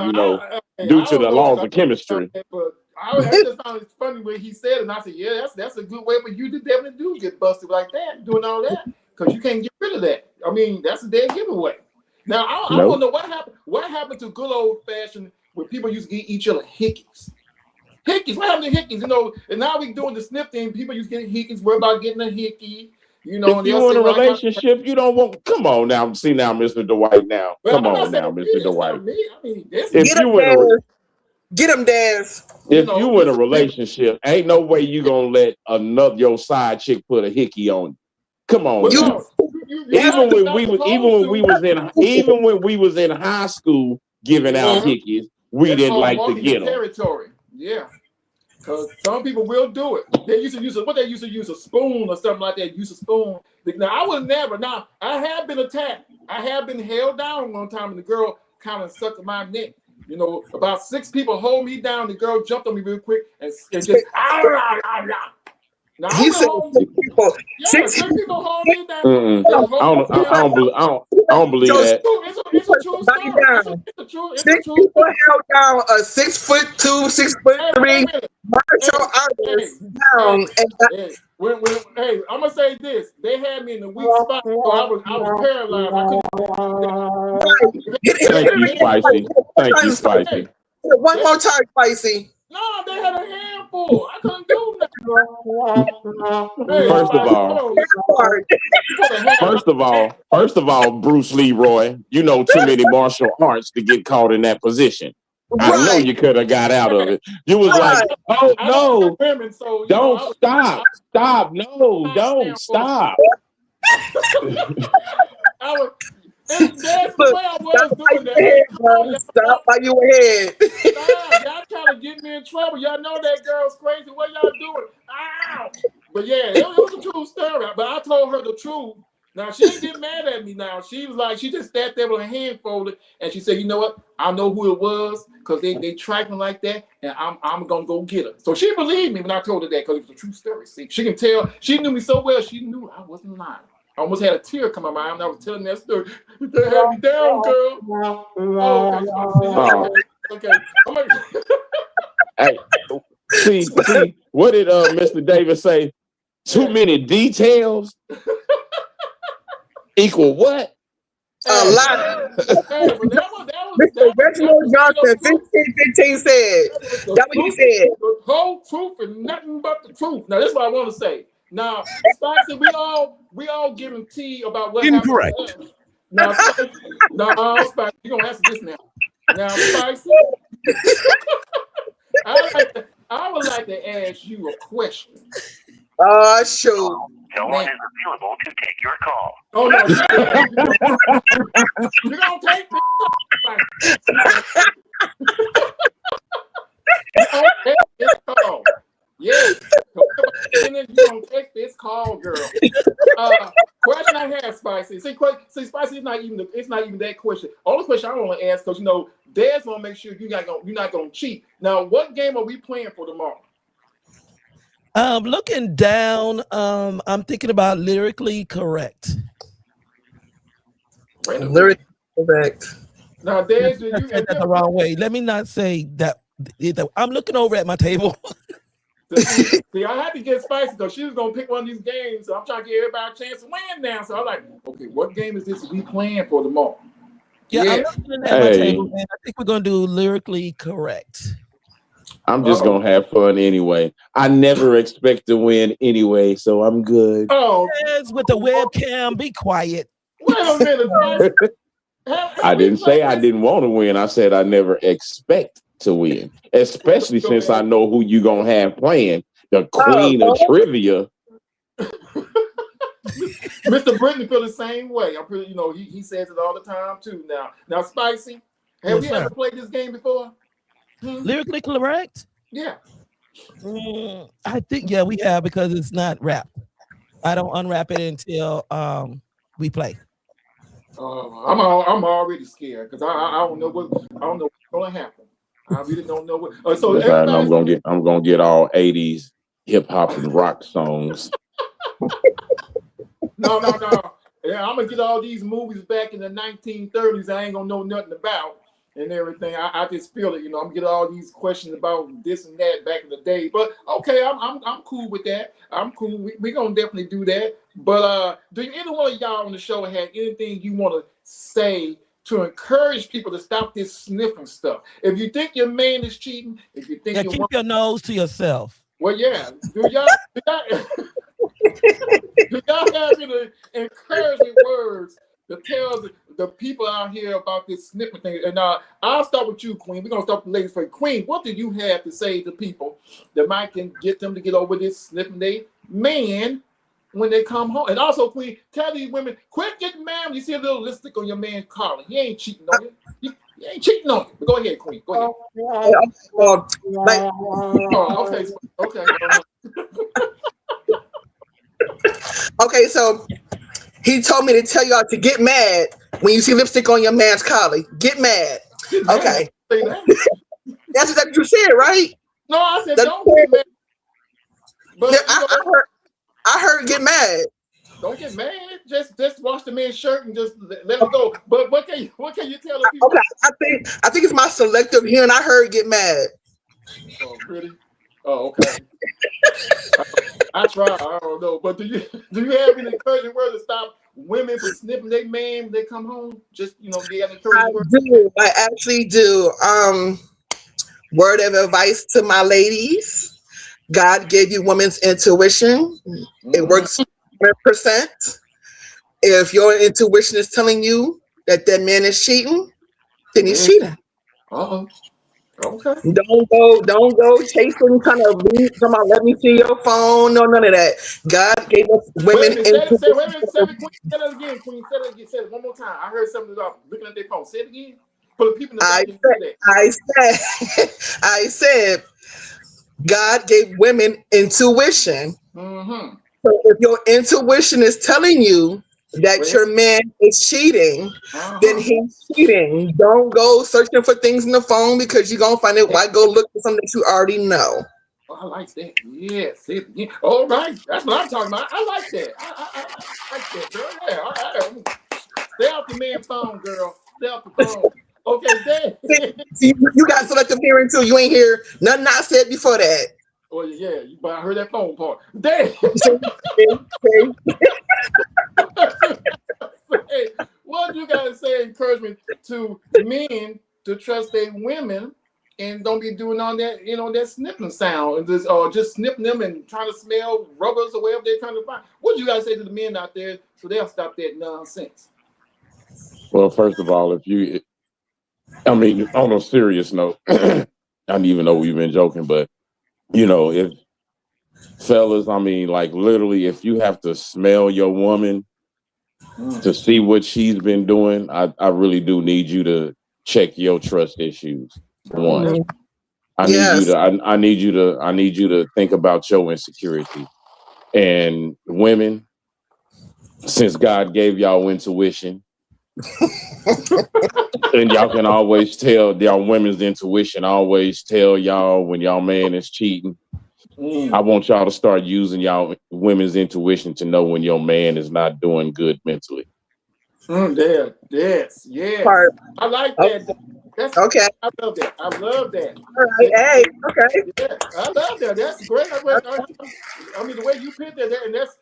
You know, due to the laws of chemistry. But I just found it funny when he said it, and I said, "Yeah, that's a good way for you to definitely do get busted like that, doing all that, because you can't get rid of that. I mean, that's a dead giveaway." Now, I don't know what happened. What happened to good old fashioned when people used to get each other hickeys? Hickeys. What happened to hickeys? You know, and now we doing the sniff thing. People used to get hickeys. Worry about getting a hickey. You know, if you're in a relationship, you don't want. Come on now, see now, Mr. Dwight. Now, come on now, Mr. Dwight. If you get him, Daz. If you in a relationship, ain't no way you gonna let your side chick put a hickey on you. Come on, even when we was in high school giving out hickeys, we didn't like to get them. Territory, yeah. Because some people will do it. They used to use a spoon or something like that. Use a spoon. Now I would never. Now I have been attacked. I have been held down one time, and the girl kind of sucked my neck. You know, about 6 people hold me down. The girl jumped on me real quick and just Now, he said 6 people hold me down. I don't believe that. It's a true story. It's a true 6 people held down a 6'2", 6'3" martial artist down. Hey, I'm gonna say this: they had me in the weak spot, so I was paralyzed. Thank you, Spicy. One more time, Spicy. No, they had a handful. I couldn't do nothing. First of all, Bruce Leroy, you know too many martial arts to get caught in that position. Right. I know you could have got out of it. You was like, oh no, don't stop. Don't stop. That's the way I was doing that. Stop while you were ahead. Y'all trying to get me in trouble. Y'all know that girl's crazy. What y'all doing? Ow! But yeah, it was a true story. But I told her the truth. Now she didn't get mad at me. Now she was like, she just sat there with her hand folded, and she said, "You know what? I know who it was because they tracking like that, and I'm gonna go get her." So she believed me when I told her that because it was a true story. See, she can tell. She knew me so well. She knew I wasn't lying. I almost had a tear come out my eye when I was telling that story. They had me down, girl. Okay. Hey, see, what did Mr. Davis say? Too many details equal what? A lot. Hey, but Mr. Reginald Johnson, 1515 said. That's what he said. The whole truth and nothing but the truth. Now, this is what I want to say. Now, Spicy, we all giving tea about what Incorrect. happened to us. Now, Spicy, you're gonna answer this now. Now, Spicy, I would like to ask you a question. Sure. No one is available to take your call. Oh no! You're gonna take this call. Yes, you're gonna take this call, girl. Question I have, Spicy. See, Spicy, it's not even that question. Only question I want to ask, because Dad's gonna make sure you're not gonna cheat. Now, what game are we playing for tomorrow? Looking down, I'm thinking about lyrically correct. Lyrically correct. Now, Dad, you said that the wrong way. Let me not say that. I'm looking over at my table. See, I had to get Spicy because she was gonna pick one of these games. So I'm trying to give everybody a chance to win now. So I'm like, okay, what game is this we playing for tomorrow? Yeah. I'm looking at my table, man. I think we're gonna do lyrically correct. I'm just gonna have fun anyway. I never expect to win anyway, so I'm good. Oh, yes, with the webcam, be quiet. Wait a minute, I didn't say I didn't want to win. I said I never expect to win, especially since I know who you gonna have playing, the queen of trivia. Mr. Brittany feel the same way. I'm pretty, he says it all the time too. Now, Spicy, have we ever played this game before? Lyrically correct? Yeah. I think we have, because it's not wrapped. I don't unwrap it until we play. I'm already scared because I don't know what's gonna happen. I really don't know what. So I'm gonna get all 80s hip hop and rock songs. No. Yeah, I'm gonna get all these movies back in the 1930s. I ain't gonna know nothing about and everything. I just feel it. I'm gonna get all these questions about this and that back in the day. But okay, I'm cool with that. I'm cool. We're gonna definitely do that. But do either one of y'all on the show have anything you want to say to encourage people to stop this sniffing stuff? If you think your man is cheating, if you think keep your nose to yourself. Well, yeah. Do y'all have any encouraging words to tell the people out here about this sniffing thing? And I'll start with you, Queen. We're gonna start with the ladies first. Queen, what do you have to say to people that might can get them to get over this sniffing day man when they come home? And also, Queen, tell these women, quit getting mad when you see a little lipstick on your man's collar. He ain't cheating on you. He ain't cheating on you. But go ahead, Queen. Go ahead. Okay. Okay, so he told me to tell y'all to get mad when you see lipstick on your man's collar. Get mad. Okay. That's exactly what you said, right? No, I said don't get mad. But I heard get mad. Don't get mad. Just wash the man's shirt and just let him go. But what can you tell the people? Okay, I think it's my selective hearing. I heard get mad. Oh, pretty. Oh, okay. I try. I don't know. But do you have any encouraging words to stop women from sniffing their man when they come home? Just do you have encouraging words? I actually do. Word of advice to my ladies: God gave you women's intuition. It works 100%. If your intuition is telling you that man is cheating, then he's cheating. Okay. Don't go chasing, kind of come on, let me see your phone. No, none of that. God gave us women intuition. Say that again, Queen. Say it one more time. I heard something about looking at their phone. Say it again. For the people I said God gave women intuition. Mm-hmm. So if your intuition is telling you that your man is cheating, then he's cheating. Don't go searching for things in the phone because you're going to find it. Why go look for something that you already know? Oh, I like that. Yes. Yeah. All right. That's what I'm talking about. I like that. I like that, girl. Yeah. All right. Stay off the man's phone, girl. Stay off the phone. Okay, Dan. See, you got selective hearing too. You ain't hear nothing I said before that. Oh, yeah. But I heard that phone part. Dan. Hey, what do you guys encouragement to men to trust their women and don't be doing all that, that sniffing sound and just sniffing them and trying to smell rubbers or whatever they're trying to find. What do you guys say to the men out there so they'll stop that nonsense? Well, first of all, on a serious note, I don't even know we've been joking, but if fellas, literally, if you have to smell your woman to see what she's been doing, I really do need you to check your trust issues. One, I need you to think about your insecurity. And women, since God gave y'all intuition, and y'all can always tell, y'all women's intuition always tell y'all when y'all man is cheating. I want y'all to start using y'all women's intuition to know when your man is not doing good mentally. Yes. I like that. That's okay. I love that. All right. Hey, okay. Yeah, I love that. That's great. I mean, the way you put that, and that's,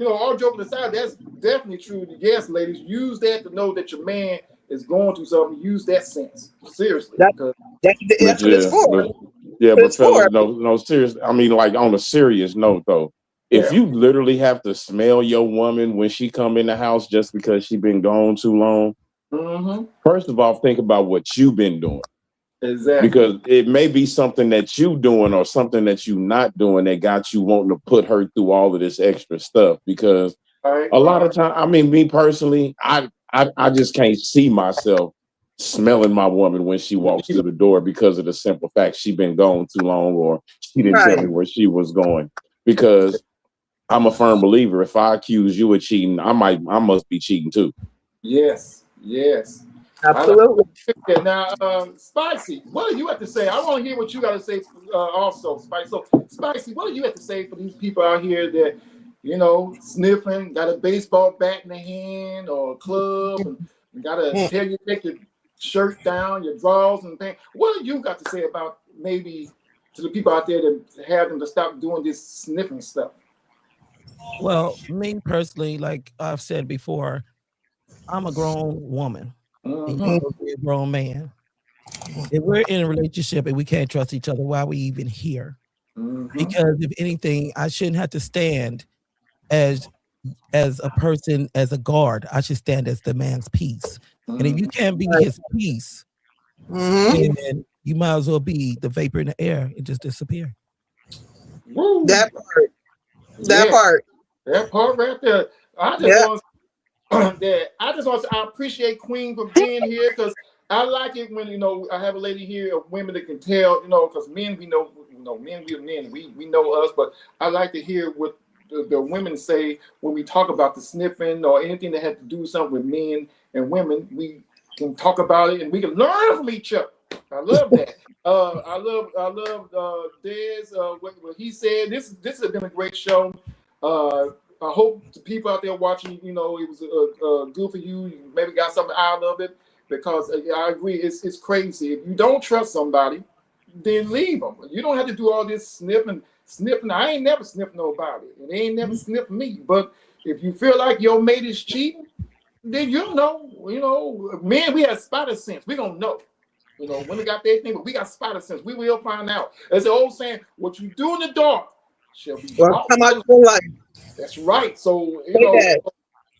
all joking aside, that's definitely true. Yes, ladies, use that to know that your man is going through something. Use that sense. Seriously. That's what it's for. But fellas, no, seriously. I mean, like on a serious note, though, if you literally have to smell your woman when she come in the house just because she been gone too long, first of all, think about what you've been doing. Exactly. Because it may be something that you doing or something that you not doing that got you wanting to put her through all of this extra stuff. Because a lot of time, I mean, me personally, I just can't see myself smelling my woman when she walks through the door because of the simple fact she been gone too long or she didn't tell me where she was going. Because I'm a firm believer, if I accuse you of cheating, I must be cheating too. Yes. Absolutely. Now, Spicy, what do you have to say? I want to hear what you got to say also, Spicy. So, Spicy, what do you have to say for these people out here that, sniffing, got a baseball bat in the hand or a club, and got to tell you to take your shirt down, your drawers and things. What do you got to say about maybe to the people out there that have them to stop doing this sniffing stuff? Well, me personally, like I've said before, I'm a grown woman. And you're a grown man. If we're in a relationship and we can't trust each other, why are we even here? Because if anything, I shouldn't have to stand as a person, as a guard. I should stand as the man's peace. And if you can't be his peace, then you might as well be the vapor in the air and just disappear. Woo. That part right there. I appreciate Queen for being here because I like it when I have a lady here of women that can tell because men we know men we know us, but I like to hear what the women say when we talk about the sniffing or anything that has to do something with men and women. We can talk about it and we can learn from each other. I love that. I love Dez what he said. This has been a great show. I hope the people out there watching, it was good for you. You maybe got something out of it because I agree, it's crazy. If you don't trust somebody, then leave them. You don't have to do all this sniffing. I ain't never sniffed nobody, and they ain't never sniffed me. But if you feel like your mate is cheating, then you know. Men, we have spider sense. We don't know. Women got their thing, but we got spider sense. We will find out. There's an old saying: "What you do in the dark shall be brought to light." That's right. So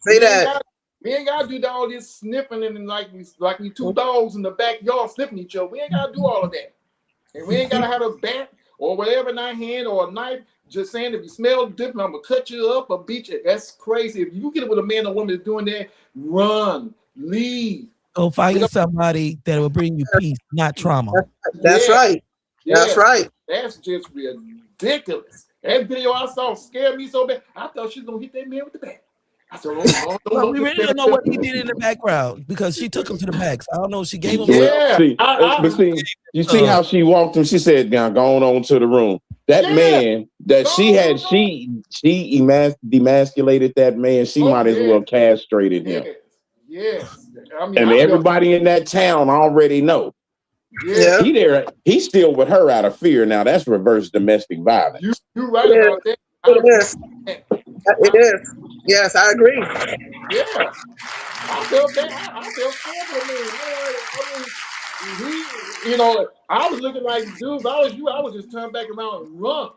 say that. We ain't gotta do all this sniffing and like we two dogs in the backyard sniffing each other. We ain't gotta do all of that, and we ain't gotta have a bat or whatever in our hand or a knife. Just saying, if you smell different, I'm gonna cut you up or beat you. That's crazy. If you get it with a man or woman that's doing that, run, leave. Go find somebody that will bring you peace, not trauma. That's right. That's right. That's just ridiculous. That video I saw scared me so bad. I thought she was gonna hit that man with the bat. I said, well, we really don't know what he did in the background because she took him to the max. I don't know. She gave him. You see how she walked him. She said, "Now going on to the room." That man that she demasculated that man. She might as well castrated him. Yes. And everybody in that town already know. Yeah. He's still with her out of fear. Now that's reverse domestic violence. You're right about that. It is. Yes, I agree. Yeah. I felt bad. I felt scared for the man. I was looking like, dude, if I was you, I would just turn back around and run.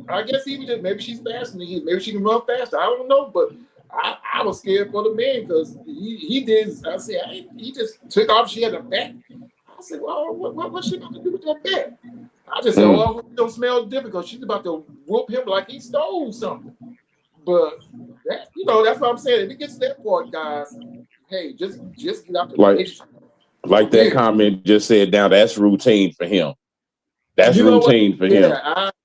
I guess he was just, maybe she's faster than he, maybe she can run faster. I don't know, but I was scared for the man because he did. I said, he just took off. She had a bat. I said, well, what's she about to do with that bat? I just said, oh, I hope it don't smell different because she's about to whoop him like he stole something. But that's what I'm saying. If it gets to that part, guys, hey, just get out the relationship. Like that comment just said down, that's routine for him. That's routine for him.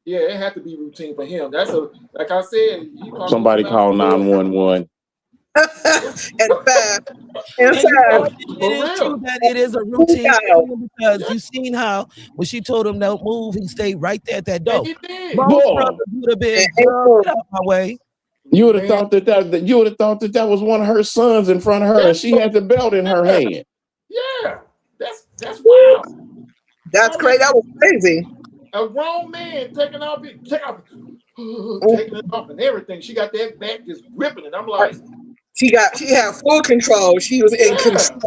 It had to be routine for him. Like I said, somebody call 911. And fast. It is true that it is a routine because you seen how when she told him don't move, he stayed right there at that door. Most brothers would have been, girl, get out my way. You would have thought that was one of her sons in front of her, and she had the belt in her hand. Yeah, that's wild. That's crazy. That was crazy. A grown man taking it off and everything. She got that back just ripping it. I'm like, she had full control. She was in control.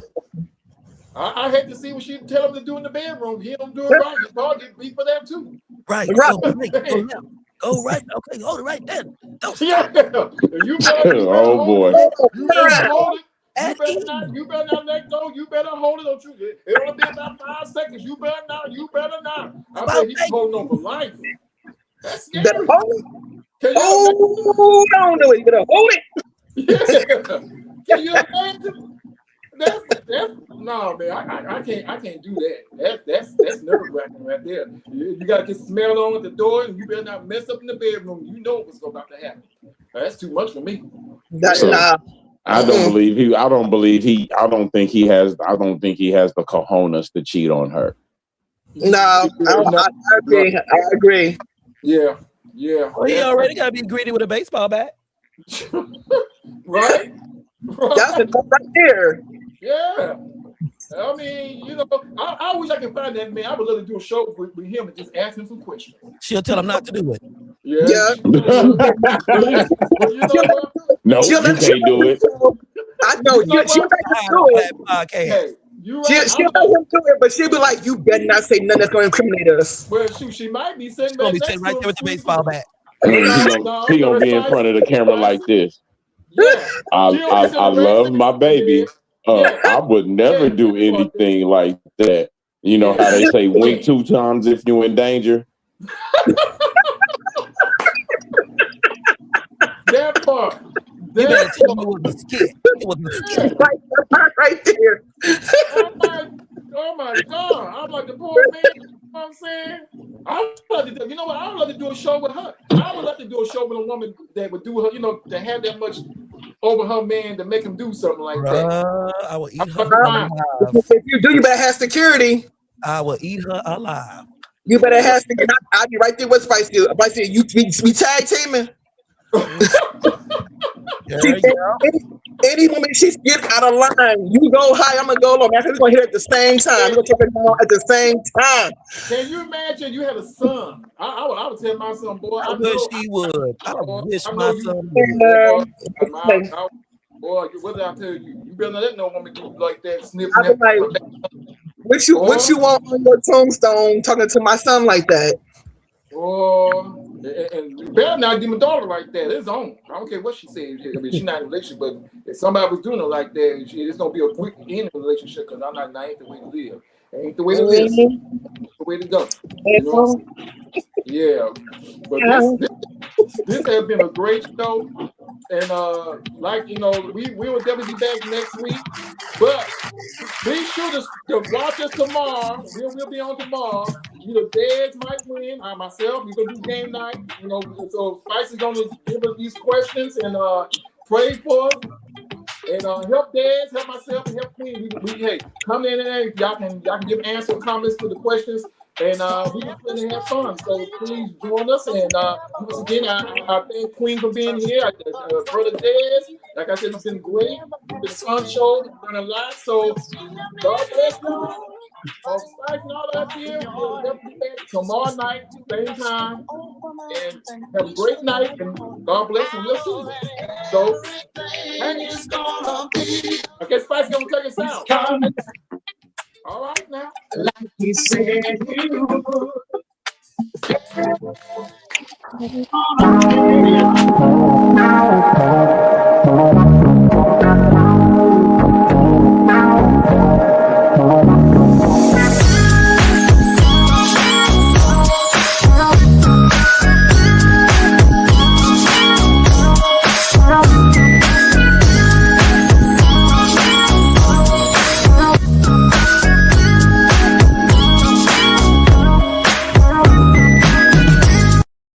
I had to see what she tell him to do in the bedroom. He don't do it right. He probably get beat for that too. Right. Go right. Okay, hold it right there. Yeah. Oh boy. You better not let go. You better hold it. Don't you? It only be about 5 seconds. You better not. I bet he's holding on for life. That's scary. I don't know. You better hold it. Can you imagine? No, man. I can't do that. That's nerve wracking right there. You gotta get smelled on at the door, and you better not mess up in the bedroom. You know what's about to happen. That's too much for me. I don't think he has the cojones to cheat on her. No, I agree. Yeah. Well, he already got to be greedy with a baseball bat. Right? That's it right there. Yeah. I mean, I wish I could find that man. I would love to do a show with him and just ask him some questions. She'll tell him not to do it. Yeah. No, you can't do it. I know. She'll let him do it, but she'll be like, you better not say nothing that's going to incriminate us. Well, she might be sitting right there with the baseball bat. He gonna be in front of the camera like this. Yeah. I love my baby. I would never do anything like that. You know how they say wink 2 times if you're in danger? That part. You better tell me it was a skit. It was a skit. Right there. Oh my God. I'm like the poor man. You know what I'm saying? I would love to do a show with her. I would love to do a show with a woman that would do her, to have that much over her man to make him do something like that. I will eat her alive. If you do, you better have security. I will eat her alive. You better have security. I'll be right there with Spicy. Spicy, you be tag teaming. Any woman she get out of line, you go high, I'm gonna go low. Man, we're gonna hit it at the same time. We're gonna take it down at the same time. Can you imagine you had a son? I would tell my son, boy. I wish he would. I wish my son would. Boy, what did I tell you? You better not let no woman do like that. Sniff. What you want on your tombstone talking to my son like that? And you better not do my daughter like that. It's on. I don't care what she says. I mean, she's not in a relationship, but if somebody was doing it like that, it's gonna be a quick end in a relationship because that ain't the way to live. That ain't the way to live. It's the way to go. You know? Yeah. But this has been a great show. And we will definitely be back next week. But be sure to watch us tomorrow. We'll be on tomorrow. Dez might win. Myself, we're gonna do game night. So Spicy's gonna give us these questions and pray for us. And help Dez, help myself, and help Queen. We come in there. Y'all can give answer comments to the questions. And we just want to have fun. So please join us. And once again, I thank Queen for being here. Brother Dez, like I said, it's been great. It's been a fun show. We've done a lot. So God bless you. Spice and all that here. We'll definitely be back tomorrow night, same time. And have a great night. And God bless and we'll see you. So, hey. He said you would.